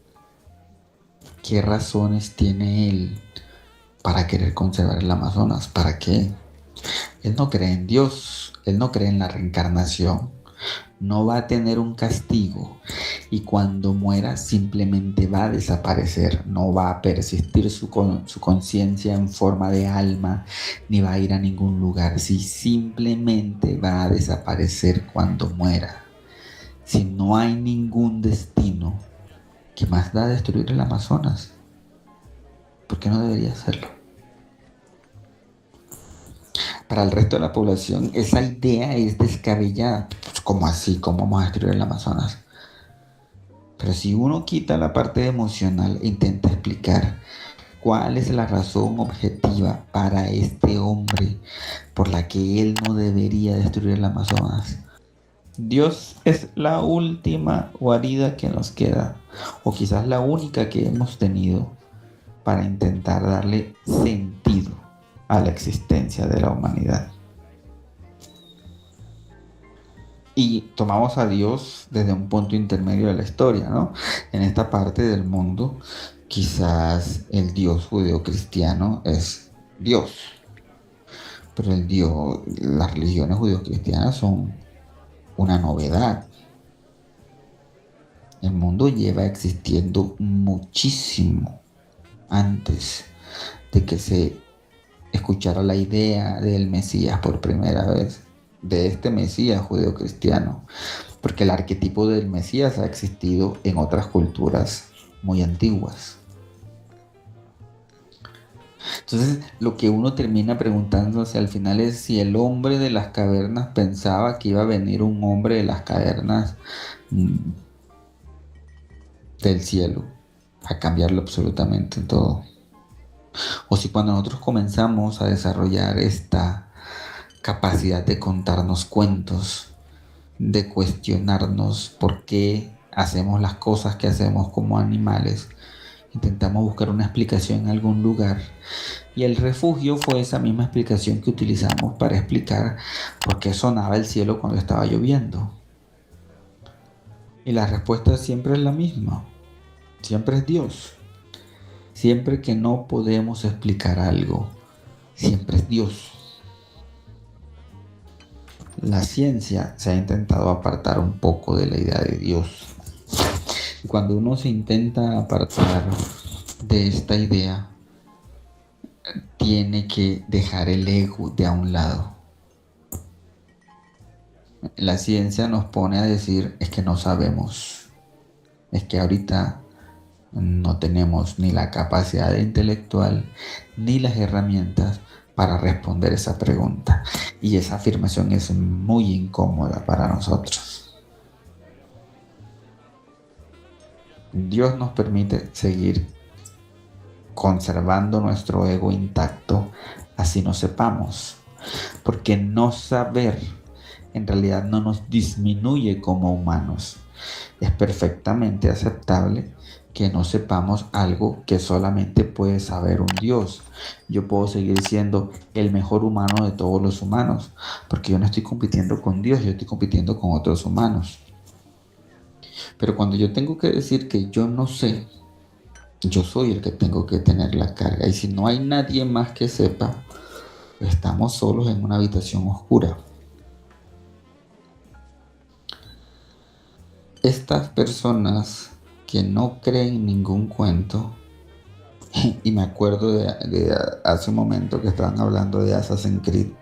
¿qué razones tiene él para querer conservar el Amazonas? ¿Para qué? Él no cree en Dios, él no cree en la reencarnación, no va a tener un castigo y cuando muera simplemente va a desaparecer, no va a persistir su conciencia en forma de alma ni va a ir a ningún lugar, si simplemente va a desaparecer cuando muera. Si no hay ningún destino, ¿qué más da destruir el Amazonas? ¿Por qué no debería hacerlo? Para el resto de la población esa idea es descabellada. Pues, ¿cómo así? ¿Cómo vamos a destruir el Amazonas? Pero si uno quita la parte emocional e intenta explicar cuál es la razón objetiva para este hombre por la que él no debería destruir el Amazonas, Dios es la última guarida que nos queda, o quizás la única que hemos tenido para intentar darle sentido a la existencia de la humanidad. Y tomamos a Dios desde un punto intermedio de la historia, ¿no? En esta parte del mundo, quizás el Dios judeocristiano es Dios, pero las religiones judeocristianas son una novedad. El mundo lleva existiendo muchísimo antes de que se escuchara la idea del Mesías por primera vez, de este Mesías judeocristiano, porque el arquetipo del Mesías ha existido en otras culturas muy antiguas. Entonces, lo que uno termina preguntándose al final es si el hombre de las cavernas pensaba que iba a venir un hombre de las cavernas del cielo a cambiarlo absolutamente todo. O si cuando nosotros comenzamos a desarrollar esta capacidad de contarnos cuentos, de cuestionarnos por qué hacemos las cosas que hacemos como animales, intentamos buscar una explicación en algún lugar y el refugio fue esa misma explicación que utilizamos para explicar por qué sonaba el cielo cuando estaba lloviendo. Y la respuesta siempre es la misma, siempre es Dios. Siempre que no podemos explicar algo, siempre es Dios. La ciencia se ha intentado apartar un poco de la idea de Dios. Y cuando uno se intenta apartar de esta idea, tiene que dejar el ego de a un lado. La ciencia nos pone a decir, es que no sabemos, es que ahorita no tenemos ni la capacidad intelectual ni las herramientas para responder esa pregunta. Y esa afirmación es muy incómoda para nosotros. Dios nos permite seguir conservando nuestro ego intacto, así no sepamos, porque no saber en realidad no nos disminuye como humanos. Es perfectamente aceptable que no sepamos algo que solamente puede saber un Dios. Yo puedo seguir siendo el mejor humano de todos los humanos, porque yo no estoy compitiendo con Dios, yo estoy compitiendo con otros humanos. Pero cuando yo tengo que decir que yo no sé, yo soy el que tengo que tener la carga. Y si no hay nadie más que sepa, estamos solos en una habitación oscura. Estas personas que no creen ningún cuento, y me acuerdo de hace un momento que estaban hablando de Assassin's Creed,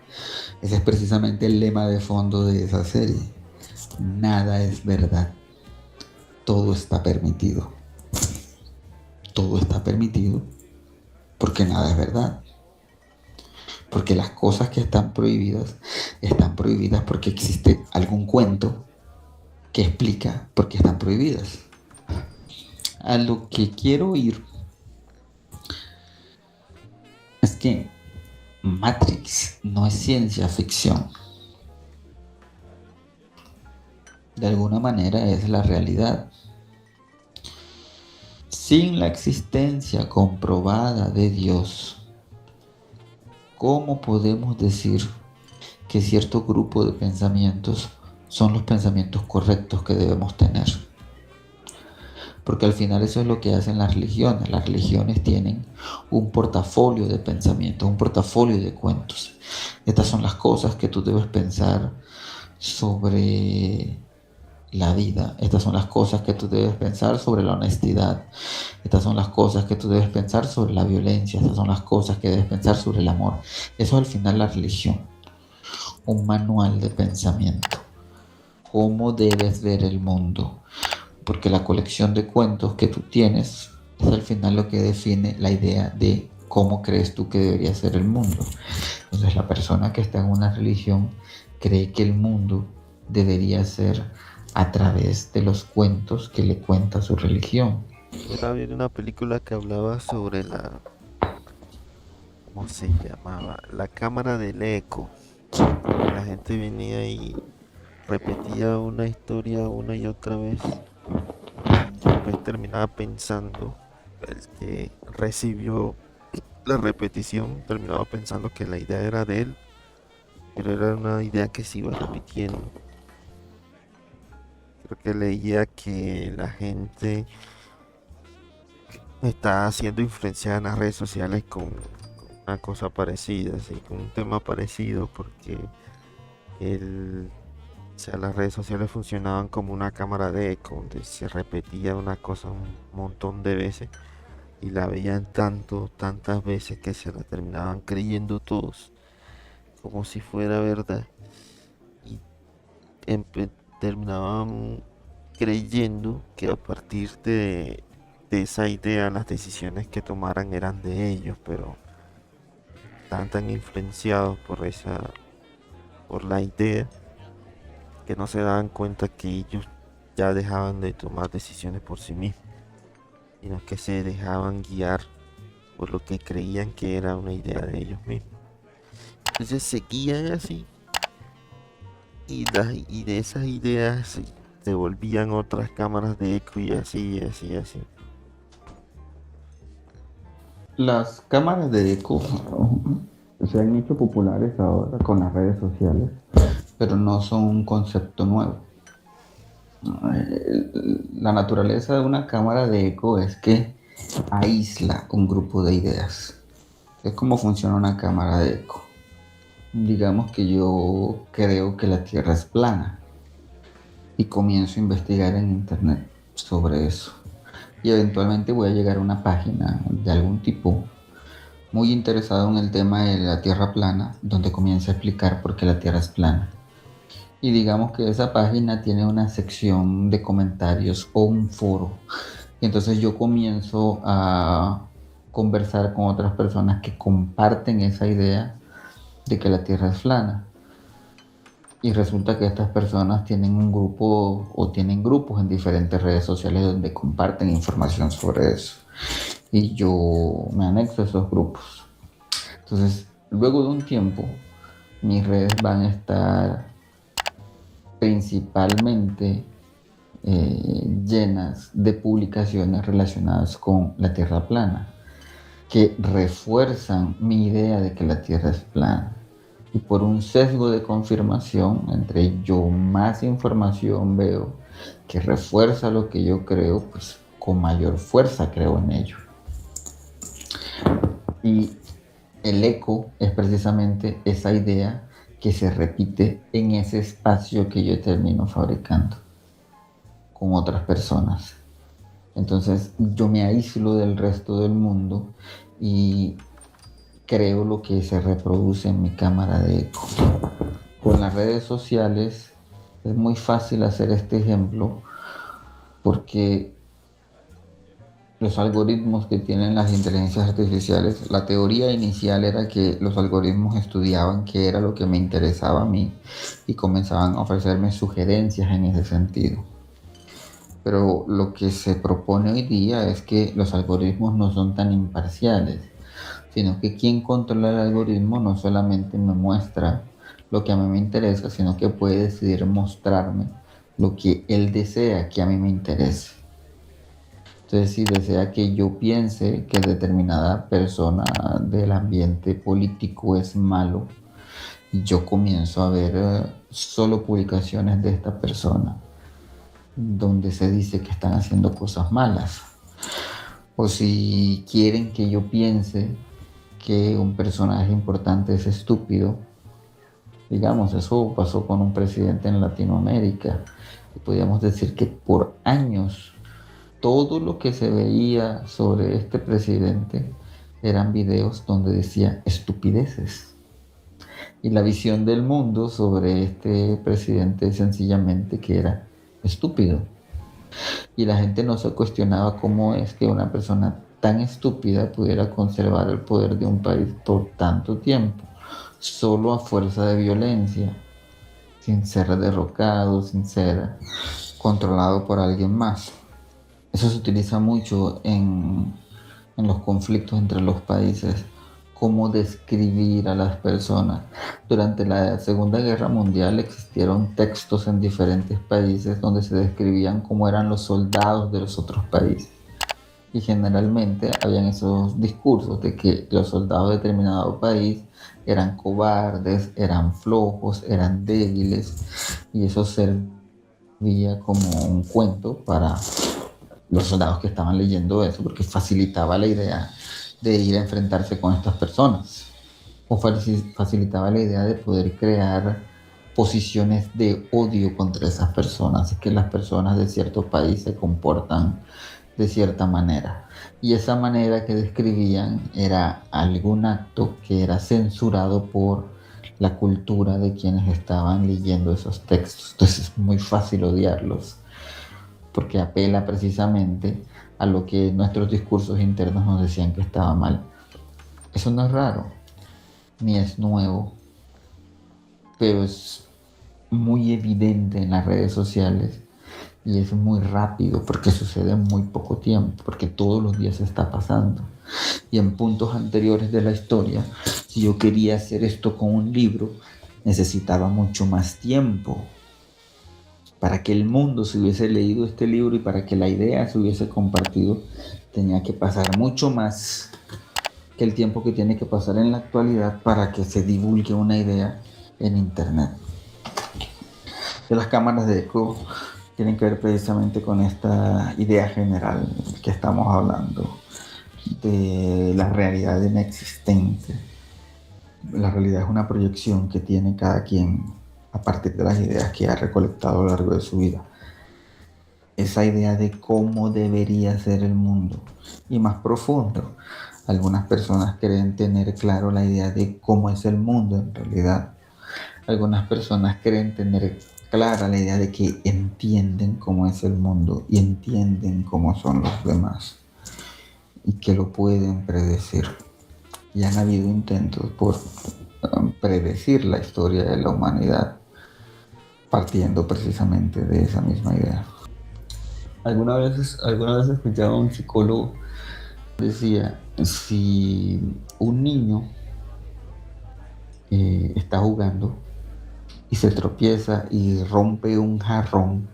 ese es precisamente el lema de fondo de esa serie. Nada es verdad, todo está permitido. Todo está permitido porque nada es verdad. Porque las cosas que están prohibidas porque existe algún cuento que explica por qué están prohibidas. A lo que quiero ir es que Matrix no es ciencia ficción. De alguna manera es la realidad. Sin la existencia comprobada de Dios, ¿cómo podemos decir que cierto grupo de pensamientos son los pensamientos correctos que debemos tener? Porque al final eso es lo que hacen las religiones. Las religiones tienen un portafolio de pensamientos, un portafolio de cuentos. Estas son las cosas que tú debes pensar sobre la vida. Estas son las cosas que tú debes pensar sobre la honestidad. Estas son las cosas que tú debes pensar sobre la violencia. Estas son las cosas que debes pensar sobre el amor. Eso es al final la religión. Un manual de pensamiento. ¿Cómo debes ver el mundo? Porque la colección de cuentos que tú tienes es al final lo que define la idea de cómo crees tú que debería ser el mundo. Entonces la persona que está en una religión cree que el mundo debería ser a través de los cuentos que le cuenta su religión. Era ver una película que hablaba sobre ¿cómo se llamaba? La cámara del eco. La gente venía y repetía una historia una y otra vez. Después terminaba pensando, el que recibió la repetición terminaba pensando que la idea era de él, pero era una idea que se iba repitiendo. Creo que leía que la gente está siendo influenciada en las redes sociales con una cosa parecida, así, con un tema parecido, porque las redes sociales funcionaban como una cámara de eco, donde se repetía una cosa un montón de veces y la veían tantas veces que se la terminaban creyendo todos, como si fuera verdad. Y terminaban creyendo que a partir de esa idea las decisiones que tomaran eran de ellos, pero estaban tan influenciados por la idea que no se daban cuenta que ellos ya dejaban de tomar decisiones por sí mismos, sino que se dejaban guiar por lo que creían que era una idea de ellos mismos. Entonces seguían así y de esas ideas se volvían otras cámaras de eco y así, así, así. Las cámaras de eco se han hecho populares ahora con las redes sociales, pero no son un concepto nuevo. La naturaleza de una cámara de eco es que aísla un grupo de ideas. Es como funciona una cámara de eco. Digamos que yo creo que la Tierra es plana y comienzo a investigar en internet sobre eso. Y eventualmente voy a llegar a una página de algún tipo muy interesado en el tema de la Tierra plana, donde comienza a explicar por qué la Tierra es plana. Y digamos que esa página tiene una sección de comentarios o un foro. Y entonces yo comienzo a conversar con otras personas que comparten esa idea de que la Tierra es plana. Y resulta que estas personas tienen un grupo o tienen grupos en diferentes redes sociales donde comparten información sobre eso. Y yo me anexo a esos grupos. Entonces, luego de un tiempo, mis redes van a estar principalmente llenas de publicaciones relacionadas con la Tierra plana, que refuerzan mi idea de que la Tierra es plana. Y por un sesgo de confirmación, entre yo más información veo que refuerza lo que yo creo, pues con mayor fuerza creo en ello. Y el eco es precisamente esa idea que se repite en ese espacio que yo termino fabricando con otras personas. Entonces yo me aíslo del resto del mundo y creo lo que se reproduce en mi cámara de eco. Con las redes sociales es muy fácil hacer este ejemplo porque los algoritmos que tienen las inteligencias artificiales, la teoría inicial era que los algoritmos estudiaban qué era lo que me interesaba a mí y comenzaban a ofrecerme sugerencias en ese sentido. Pero lo que se propone hoy día es que los algoritmos no son tan imparciales, sino que quien controla el algoritmo no solamente me muestra lo que a mí me interesa, sino que puede decidir mostrarme lo que él desea que a mí me interese. Entonces, si desea que yo piense que determinada persona del ambiente político es malo, yo comienzo a ver solo publicaciones de esta persona donde se dice que están haciendo cosas malas. O si quieren que yo piense que un personaje importante es estúpido, digamos, eso pasó con un presidente en Latinoamérica, y podríamos decir que por años todo lo que se veía sobre este presidente eran videos donde decía estupideces. Y la visión del mundo sobre este presidente sencillamente que era estúpido. Y la gente no se cuestionaba cómo es que una persona tan estúpida pudiera conservar el poder de un país por tanto tiempo, solo a fuerza de violencia, sin ser derrocado, sin ser controlado por alguien más. Eso se utiliza mucho en los conflictos entre los países, cómo describir a las personas. Durante la Segunda Guerra Mundial existieron textos en diferentes países donde se describían cómo eran los soldados de los otros países. Y generalmente habían esos discursos de que los soldados de determinado país eran cobardes, eran flojos, eran débiles, y eso servía como un cuento para los soldados que estaban leyendo eso, porque facilitaba la idea de ir a enfrentarse con estas personas, o facilitaba la idea de poder crear posiciones de odio contra esas personas, es que las personas de cierto país se comportan de cierta manera, y esa manera que describían era algún acto que era censurado por la cultura de quienes estaban leyendo esos textos. Entonces es muy fácil odiarlos porque apela precisamente a lo que nuestros discursos internos nos decían que estaba mal. Eso no es raro, ni es nuevo, pero es muy evidente en las redes sociales y es muy rápido porque sucede en muy poco tiempo, porque todos los días está pasando. Y en puntos anteriores de la historia, si yo quería hacer esto con un libro, necesitaba mucho más tiempo. Para que el mundo se hubiese leído este libro y para que la idea se hubiese compartido, tenía que pasar mucho más que el tiempo que tiene que pasar en la actualidad para que se divulgue una idea en internet. De las cámaras de eco tienen que ver precisamente con esta idea general que estamos hablando, de la realidad inexistente. La realidad es una proyección que tiene cada quien a partir de las ideas que ha recolectado a lo largo de su vida. Esa idea de cómo debería ser el mundo. Y más profundo, algunas personas creen tener claro la idea de cómo es el mundo en realidad. Algunas personas creen tener clara la idea de que entienden cómo es el mundo y entienden cómo son los demás y que lo pueden predecir. Y han habido intentos por predecir la historia de la humanidad, partiendo precisamente de esa misma idea. Alguna vez escuchaba a un psicólogo, decía, si un niño está jugando y se tropieza y rompe un jarrón,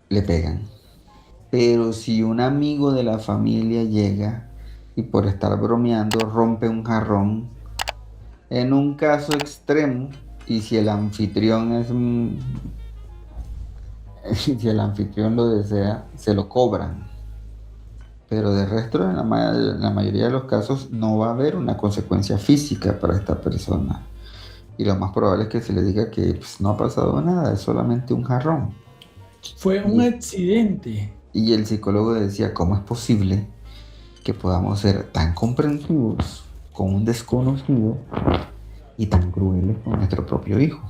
le pegan. Pero si un amigo de la familia llega y por estar bromeando rompe un jarrón, en un caso extremo, y si el anfitrión si el anfitrión lo desea, se lo cobran. Pero de resto, en la mayoría de los casos, no va a haber una consecuencia física para esta persona. Y lo más probable es que se le diga que pues, no ha pasado nada, es solamente un jarrón. Fue un accidente. Y el psicólogo decía, ¿cómo es posible que podamos ser tan comprensivos con un desconocido y tan crueles con nuestro propio hijo?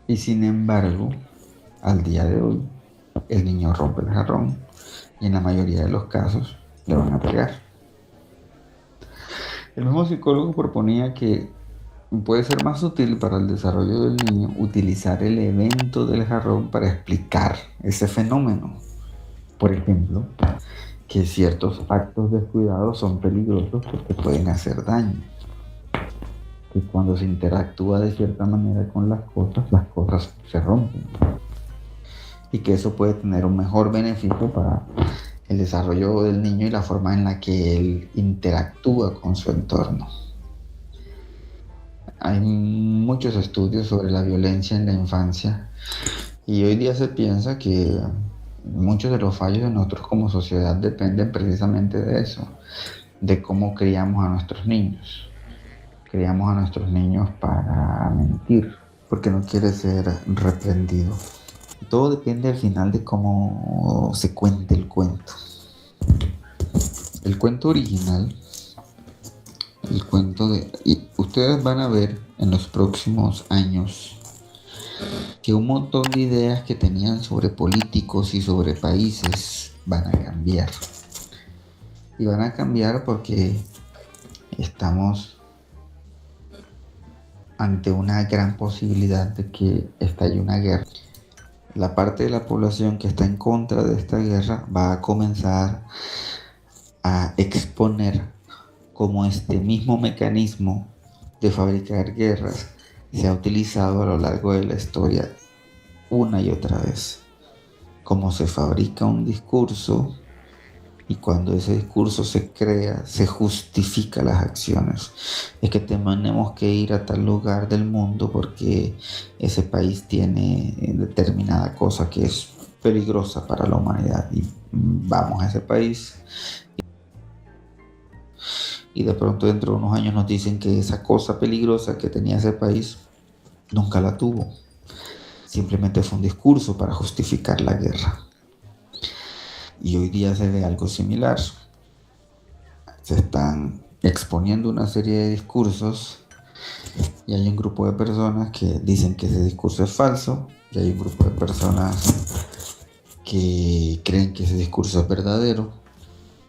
Y sin embargo, al día de hoy, el niño rompe el jarrón y en la mayoría de los casos le van a pegar. El mismo psicólogo proponía que puede ser más útil para el desarrollo del niño utilizar el evento del jarrón para explicar ese fenómeno. Por ejemplo, que ciertos actos descuidados son peligrosos porque pueden hacer daño. Que cuando se interactúa de cierta manera con las cosas se rompen. Y que eso puede tener un mejor beneficio para el desarrollo del niño y la forma en la que él interactúa con su entorno. Hay muchos estudios sobre la violencia en la infancia y hoy día se piensa que muchos de los fallos de nosotros como sociedad dependen precisamente de eso, de cómo criamos a nuestros niños. Criamos a nuestros niños para mentir, porque no quiere ser reprendido. Todo depende al final de cómo se cuente el cuento. El cuento original, y ustedes van a ver en los próximos años que un montón de ideas que tenían sobre políticos y sobre países van a cambiar. Y van a cambiar porque estamos ante una gran posibilidad de que estalle una guerra. La parte de la población que está en contra de esta guerra va a comenzar a exponer cómo este mismo mecanismo de fabricar guerras se ha utilizado a lo largo de la historia una y otra vez. Cómo se fabrica un discurso y cuando ese discurso se crea, se justifica las acciones. Es que tenemos que ir a tal lugar del mundo porque ese país tiene determinada cosa que es peligrosa para la humanidad y vamos a ese país y de pronto dentro de unos años nos dicen que esa cosa peligrosa que tenía ese país nunca la tuvo. Simplemente fue un discurso para justificar la guerra. Y hoy día se ve algo similar. Se están exponiendo una serie de discursos y hay un grupo de personas que dicen que ese discurso es falso y hay un grupo de personas que creen que ese discurso es verdadero.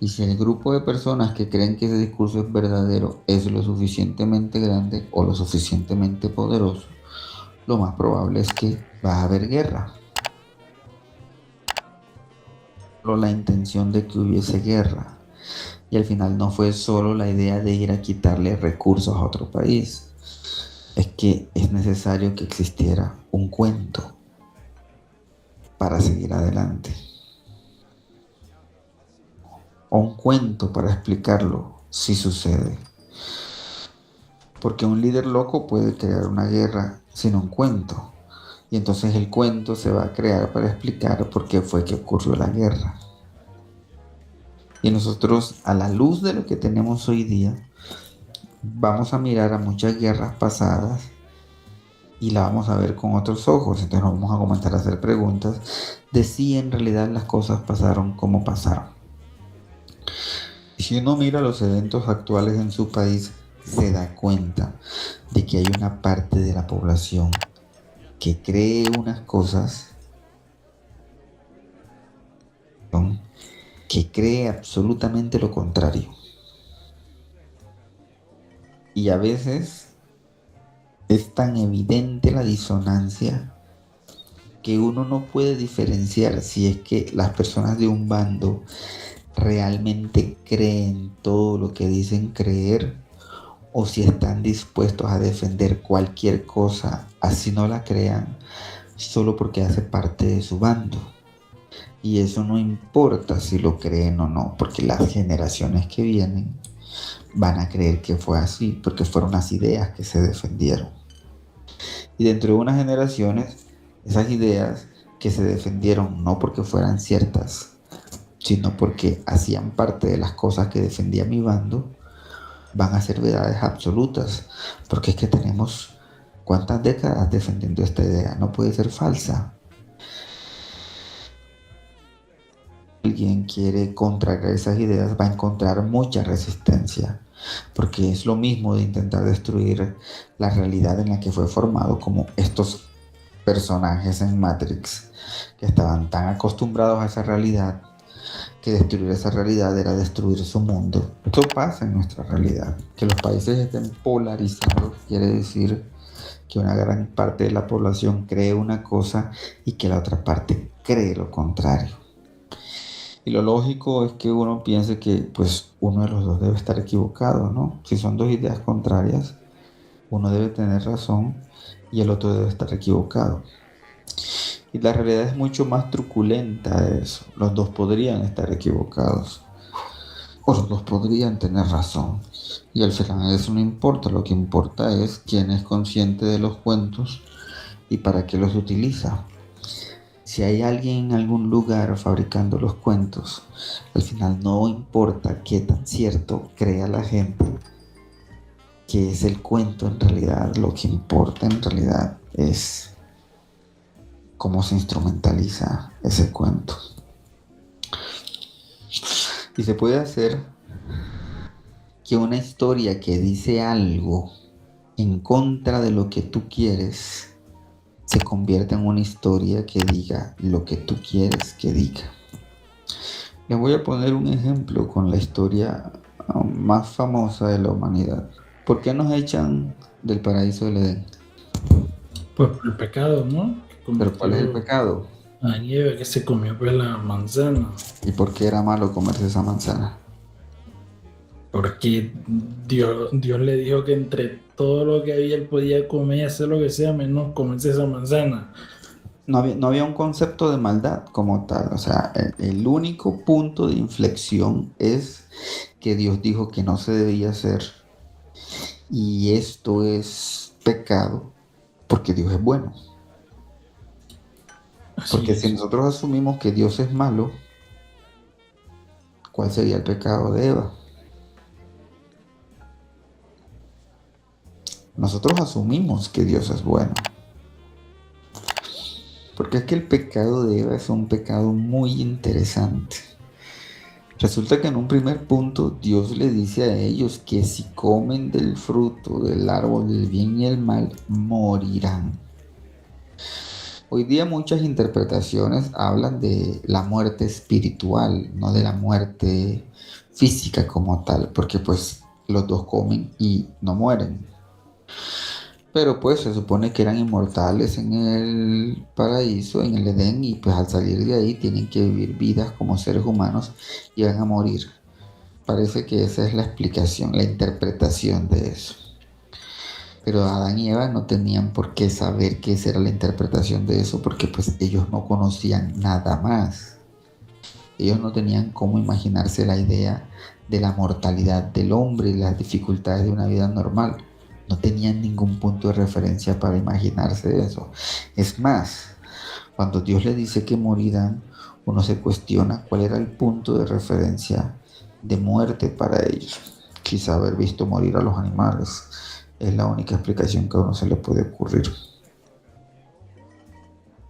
Y si el grupo de personas que creen que ese discurso es verdadero es lo suficientemente grande o lo suficientemente poderoso, lo más probable es que va a haber guerra. La intención de que hubiese guerra y al final no fue solo la idea de ir a quitarle recursos a otro país, es que es necesario que existiera un cuento para seguir adelante o un cuento para explicarlo si sucede, porque un líder loco puede crear una guerra sin un cuento. Y entonces el cuento se va a crear para explicar por qué fue que ocurrió la guerra. Y nosotros, a la luz de lo que tenemos hoy día, vamos a mirar a muchas guerras pasadas y la vamos a ver con otros ojos. Entonces nos vamos a comenzar a hacer preguntas de si en realidad las cosas pasaron como pasaron. Y si uno mira los eventos actuales en su país, se da cuenta de que hay una parte de la población que cree unas cosas, que cree absolutamente lo contrario. Y a veces es tan evidente la disonancia que uno no puede diferenciar si es que las personas de un bando realmente creen todo lo que dicen creer o si están dispuestos a defender cualquier cosa, así no la crean, solo porque hace parte de su bando. Y eso no importa si lo creen o no, porque las generaciones que vienen van a creer que fue así, porque fueron las ideas que se defendieron. Y dentro de unas generaciones, esas ideas que se defendieron no porque fueran ciertas, sino porque hacían parte de las cosas que defendía mi bando, van a ser verdades absolutas, porque es que tenemos cuántas décadas defendiendo esta idea, no puede ser falsa. Alguien quiere contrariar esas ideas, va a encontrar mucha resistencia, porque es lo mismo de intentar destruir la realidad en la que fue formado, como estos personajes en Matrix, que estaban tan acostumbrados a esa realidad, que destruir esa realidad era destruir su mundo. Esto pasa en nuestra realidad. Que los países estén polarizados quiere decir que una gran parte de la población cree una cosa y que la otra parte cree lo contrario. Y lo lógico es que uno piense que pues uno de los dos debe estar equivocado, ¿no? Si son dos ideas contrarias, uno debe tener razón y el otro debe estar equivocado. Y la realidad es mucho más truculenta de eso. Los dos podrían estar equivocados. O los dos podrían tener razón. Y al final eso no importa. Lo que importa es quién es consciente de los cuentos y para qué los utiliza. Si hay alguien en algún lugar fabricando los cuentos, al final no importa qué tan cierto crea la gente que es el cuento en realidad. Lo que importa en realidad es cómo se instrumentaliza ese cuento. Y se puede hacer que una historia que dice algo en contra de lo que tú quieres se convierta en una historia que diga lo que tú quieres que diga. Les voy a poner un ejemplo con la historia más famosa de la humanidad. ¿Por qué nos echan del paraíso del Edén? Pues por el pecado, ¿no? ¿Pero cuál es el pecado? A Eva, que se comió pues la manzana. ¿Y por qué era malo comerse esa manzana? Porque Dios le dijo que entre todo lo que había él podía comer y hacer lo que sea, menos comerse esa manzana. No había un concepto de maldad como tal. O sea, el único punto de inflexión es que Dios dijo que no se debía hacer. Y esto es pecado porque Dios es bueno. Porque si nosotros asumimos que Dios es malo, ¿cuál sería el pecado de Eva? Nosotros asumimos que Dios es bueno. Porque es que el pecado de Eva es un pecado muy interesante. Resulta que en un primer punto Dios le dice a ellos que si comen del fruto del árbol del bien y el mal, morirán. Hoy día muchas interpretaciones hablan de la muerte espiritual, no de la muerte física como tal, porque pues los dos comen y no mueren. Pero pues se supone que eran inmortales en el paraíso, en el Edén, y pues al salir de ahí tienen que vivir vidas como seres humanos y van a morir. Parece que esa es la explicación, la interpretación de eso. Pero Adán y Eva no tenían por qué saber qué era la interpretación de eso, porque pues ellos no conocían nada más. Ellos no tenían cómo imaginarse la idea de la mortalidad del hombre y las dificultades de una vida normal. No tenían ningún punto de referencia para imaginarse eso. Es más, cuando Dios les dice que morirán, uno se cuestiona cuál era el punto de referencia de muerte para ellos. Quizá haber visto morir a los animales es la única explicación que a uno se le puede ocurrir.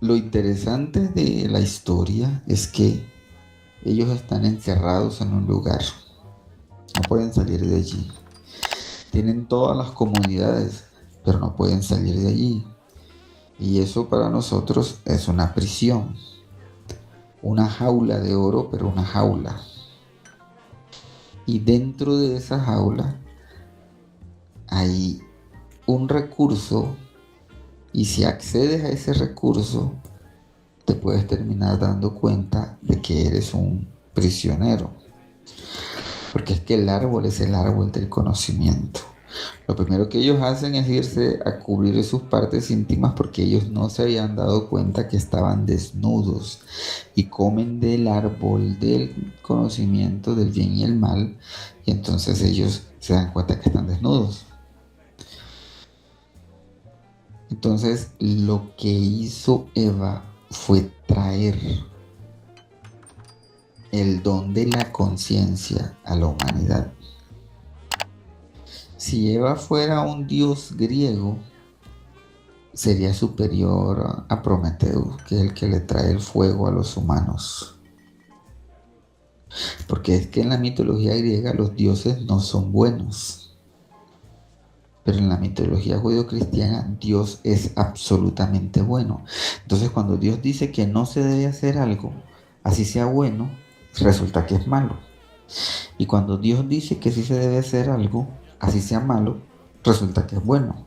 Lo interesante de la historia es que ellos están encerrados en un lugar. No pueden salir de allí. Tienen todas las comodidades, pero no pueden salir de allí. Y eso para nosotros es una prisión. Una jaula de oro, pero una jaula. Y dentro de esa jaula hay un recurso y si accedes a ese recurso, te puedes terminar dando cuenta de que eres un prisionero. Porque es que el árbol es el árbol del conocimiento. Lo primero que ellos hacen es irse a cubrir sus partes íntimas porque ellos no se habían dado cuenta que estaban desnudos y comen del árbol del conocimiento del bien y el mal y entonces ellos se dan cuenta que están desnudos. Entonces lo que hizo Eva fue traer el don de la conciencia a la humanidad. Si Eva fuera un dios griego, sería superior a Prometeo, que es el que le trae el fuego a los humanos. Porque es que en la mitología griega los dioses no son buenos. Pero en la mitología judeocristiana Dios es absolutamente bueno. Entonces cuando Dios dice que no se debe hacer algo, así sea bueno, resulta que es malo. Y cuando Dios dice que sí se debe hacer algo, así sea malo, resulta que es bueno.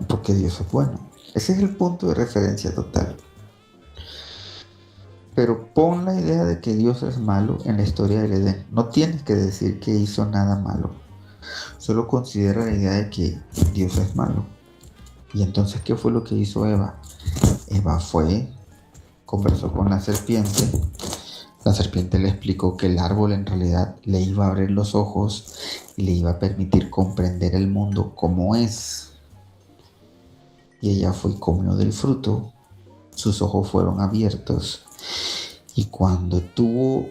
Porque Dios es bueno. Ese es el punto de referencia total. Pero pon la idea de que Dios es malo en la historia del Edén. No tienes que decir que hizo nada malo. Solo considera la idea de que Dios es malo. Y entonces, ¿qué fue lo que hizo Eva? Eva fue, conversó con la serpiente. La serpiente le explicó que el árbol en realidad le iba a abrir los ojos y le iba a permitir comprender el mundo como es. Y ella fue y comió del fruto. Sus ojos fueron abiertos. Y cuando tuvo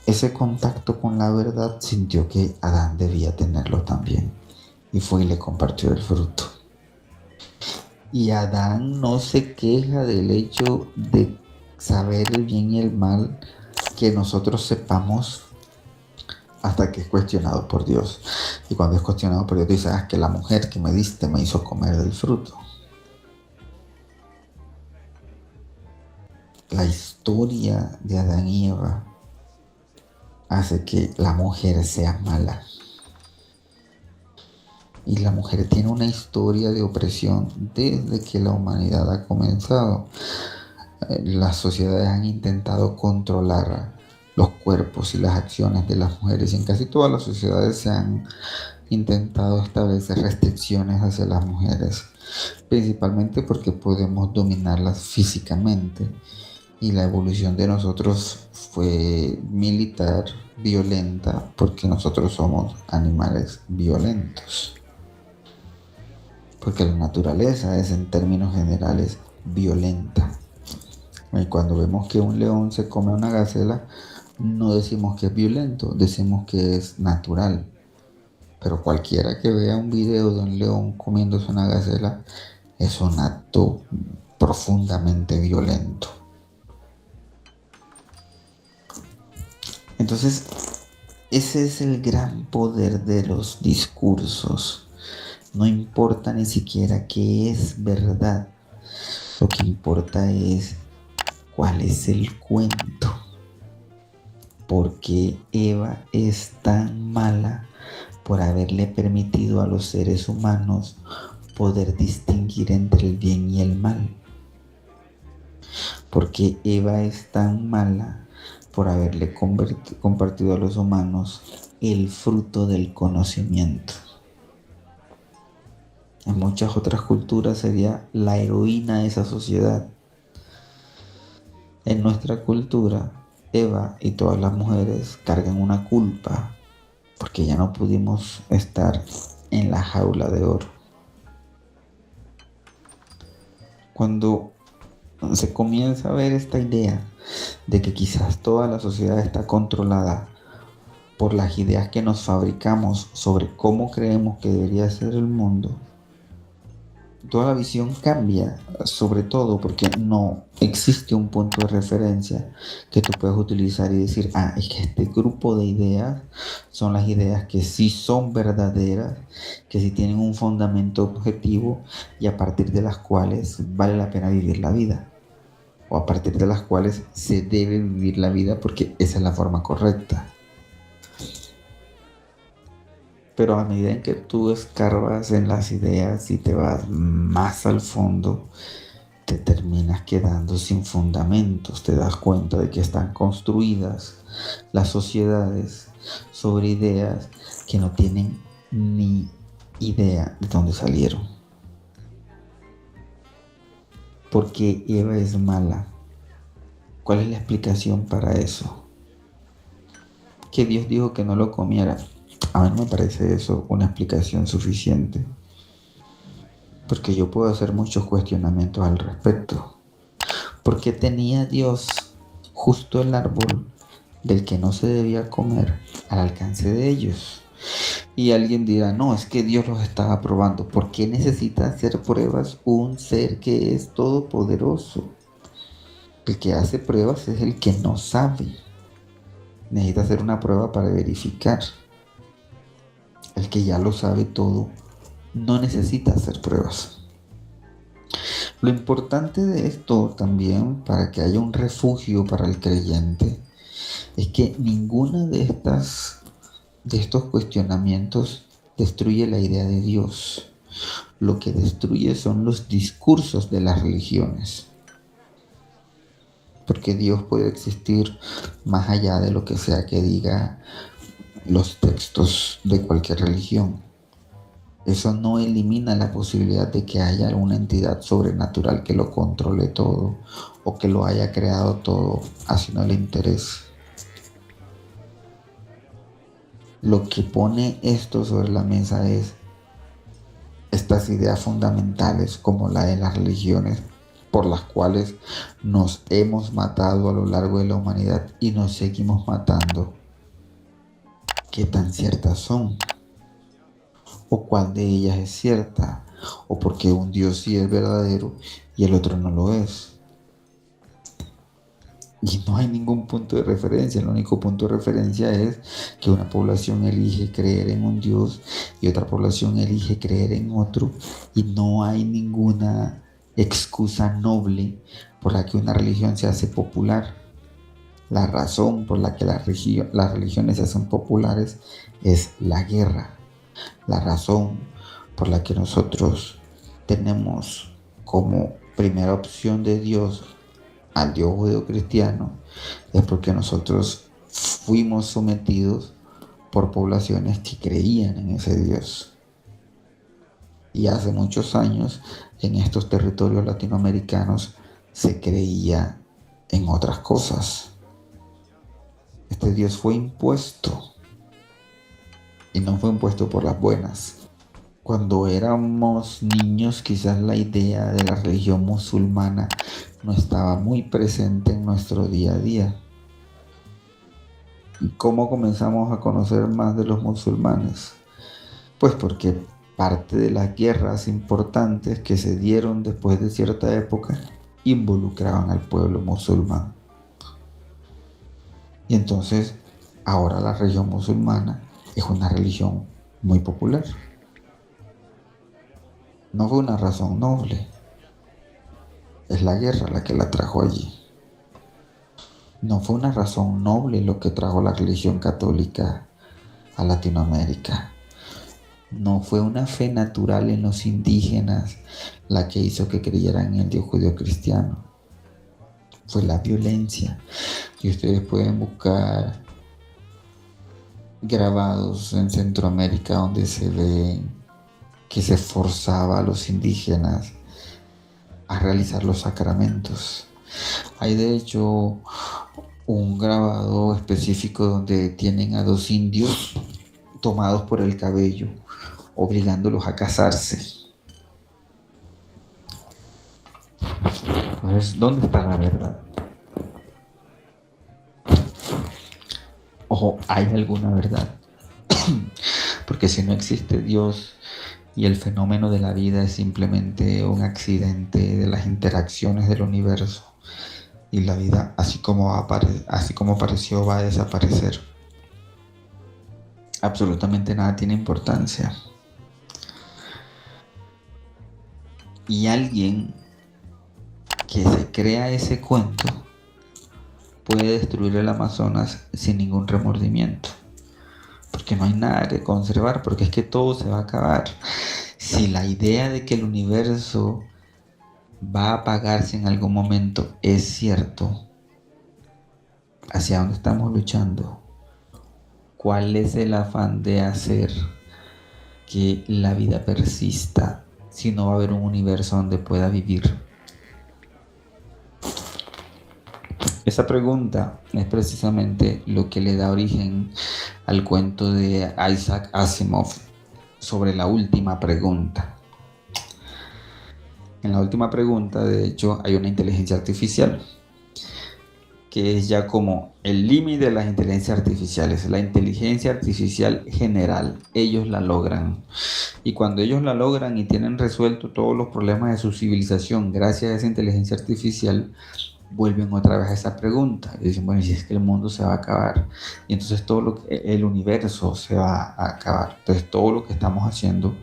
ese contacto con la verdad, sintió que Adán debía tenerlo también. Y fue y le compartió el fruto. Y Adán no se queja del hecho de saber el bien y el mal que nosotros sepamos hasta que es cuestionado por Dios. Y cuando es cuestionado por Dios, dice, que la mujer que me diste me hizo comer del fruto. La historia de Adán y Eva hace que la mujer sea mala. Y la mujer tiene una historia de opresión desde que la humanidad ha comenzado. Las sociedades han intentado controlar los cuerpos y las acciones de las mujeres. Y en casi todas las sociedades se han intentado establecer restricciones hacia las mujeres, principalmente porque podemos dominarlas físicamente. Y la evolución de nosotros fue militar, violenta, porque nosotros somos animales violentos. Porque la naturaleza es, en términos generales, violenta. Y cuando vemos que un león se come una gacela, no decimos que es violento, decimos que es natural. Pero cualquiera que vea un video de un león comiéndose una gacela, es un acto profundamente violento. Entonces, ese es el gran poder de los discursos. No importa ni siquiera qué es verdad. Lo que importa es cuál es el cuento. Porque Eva es tan mala por haberle permitido a los seres humanos poder distinguir entre el bien y el mal. Porque Eva es tan mala por haberle compartido a los humanos el fruto del conocimiento. En muchas otras culturas sería la heroína de esa sociedad. En nuestra cultura, Eva y todas las mujeres cargan una culpa porque ya no pudimos estar en la jaula de oro. Cuando se comienza a ver esta idea de que quizás toda la sociedad está controlada por las ideas que nos fabricamos sobre cómo creemos que debería ser el mundo, toda la visión cambia, sobre todo porque no existe un punto de referencia que tú puedas utilizar y decir, es que este grupo de ideas son las ideas que sí son verdaderas, que sí tienen un fundamento objetivo y a partir de las cuales vale la pena vivir la vida, o a partir de las cuales se debe vivir la vida porque esa es la forma correcta. Pero a medida en que tú escarbas en las ideas y te vas más al fondo, te terminas quedando sin fundamentos. Te das cuenta de que están construidas las sociedades sobre ideas que no tienen ni idea de dónde salieron. ¿Por qué Eva es mala? ¿Cuál es la explicación para eso? Que Dios dijo que no lo comiera. A mí no me parece eso una explicación suficiente, porque yo puedo hacer muchos cuestionamientos al respecto. ¿Por qué tenía Dios justo el árbol del que no se debía comer al alcance de ellos? Y alguien dirá, no, es que Dios los estaba probando. ¿Por qué necesita hacer pruebas un ser que es todopoderoso? El que hace pruebas es el que no sabe. Necesita hacer una prueba para verificar. El que ya lo sabe todo no necesita hacer pruebas. Lo importante de esto también, para que haya un refugio para el creyente, es que ninguna de estos cuestionamientos destruye la idea de Dios. Lo que destruye son los discursos de las religiones. Porque Dios puede existir más allá de lo que sea que diga los textos de cualquier religión. Eso no elimina la posibilidad de que haya alguna entidad sobrenatural que lo controle todo o que lo haya creado todo, así no le interese. Lo que pone esto sobre la mesa es estas ideas fundamentales como la de las religiones por las cuales nos hemos matado a lo largo de la humanidad y nos seguimos matando. ¿Qué tan ciertas son? ¿O cuál de ellas es cierta? ¿O por qué un Dios sí es verdadero y el otro no lo es? Y no hay ningún punto de referencia. El único punto de referencia es que una población elige creer en un Dios y otra población elige creer en otro, y no hay ninguna excusa noble por la que una religión se hace popular. La razón por la que las religiones se hacen populares es la guerra. La razón por la que nosotros tenemos como primera opción de Dios al Dios judeocristiano es porque nosotros fuimos sometidos por poblaciones que creían en ese Dios. Y hace muchos años en estos territorios latinoamericanos se creía en otras cosas. Este Dios fue impuesto, y no fue impuesto por las buenas. Cuando éramos niños, quizás la idea de la religión musulmana no estaba muy presente en nuestro día a día. ¿Y cómo comenzamos a conocer más de los musulmanes? Pues porque parte de las guerras importantes que se dieron después de cierta época involucraban al pueblo musulmán. Y entonces, ahora la religión musulmana es una religión muy popular. No fue una razón noble. Es la guerra la que la trajo allí. No fue una razón noble lo que trajo la religión católica a Latinoamérica. No fue una fe natural en los indígenas la que hizo que creyeran en el Dios judeocristiano. Fue la violencia. Y ustedes pueden buscar grabados en Centroamérica donde se ve que se forzaba a los indígenas a realizar los sacramentos. Hay de hecho un grabado específico donde tienen a 2 indios tomados por el cabello, obligándolos a casarse. Entonces, ¿dónde está la verdad? ¿O hay alguna verdad? Porque si no existe Dios y el fenómeno de la vida es simplemente un accidente de las interacciones del universo, y la vida, así como apareció, va a desaparecer, absolutamente nada tiene importancia. Y alguien que se crea ese cuento puede destruir el Amazonas sin ningún remordimiento. porque no hay nada que conservar, porque es que todo se va a acabar. Si la idea de que el universo va a apagarse en algún momento es cierto, ¿hacia dónde estamos luchando? ¿Cuál es el afán de hacer que la vida persista si no va a haber un universo donde pueda vivir? Esa pregunta es precisamente lo que le da origen al cuento de Isaac Asimov sobre la última pregunta. En la última pregunta, de hecho, hay una inteligencia artificial que es ya como el límite de las inteligencias artificiales, la inteligencia artificial general. Ellos la logran. Y cuando ellos la logran y tienen resuelto todos los problemas de su civilización gracias a esa inteligencia artificial, vuelven otra vez a esa pregunta y dicen, bueno, si es que el mundo se va a acabar y entonces el universo se va a acabar, entonces todo lo que estamos haciendo,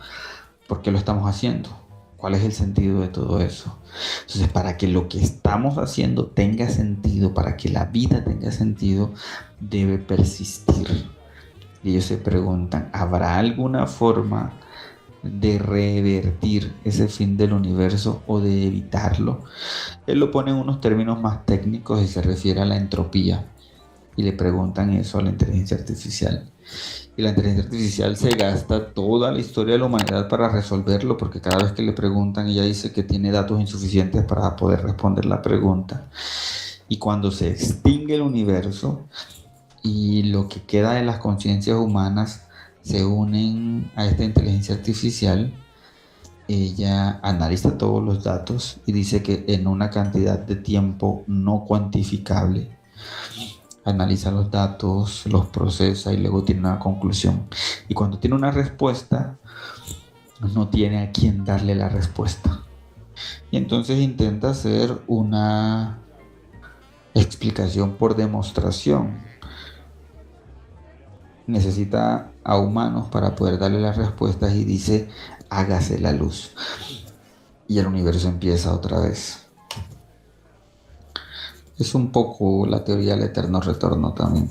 ¿por qué lo estamos haciendo? ¿Cuál es el sentido de todo eso? Entonces, para que lo que estamos haciendo tenga sentido, para que la vida tenga sentido, debe persistir. Y ellos se preguntan, ¿habrá alguna forma de revertir ese fin del universo o de evitarlo? Él lo pone en unos términos más técnicos y se refiere a la entropía. Y le preguntan eso a la inteligencia artificial. Y la inteligencia artificial se gasta toda la historia de la humanidad para resolverlo, porque cada vez que le preguntan, ella dice que tiene datos insuficientes para poder responder la pregunta. Y cuando se extingue el universo y lo que queda de las conciencias humanas se unen a esta inteligencia artificial, ella analiza todos los datos y dice que en una cantidad de tiempo no cuantificable, analiza los datos, los procesa y luego tiene una conclusión. Y cuando tiene una respuesta, no tiene a quién darle la respuesta. Y entonces intenta hacer una explicación por demostración. Necesita a humanos para poder darle las respuestas y dice, hágase la luz. Y el universo empieza otra vez. Es un poco la teoría del eterno retorno también.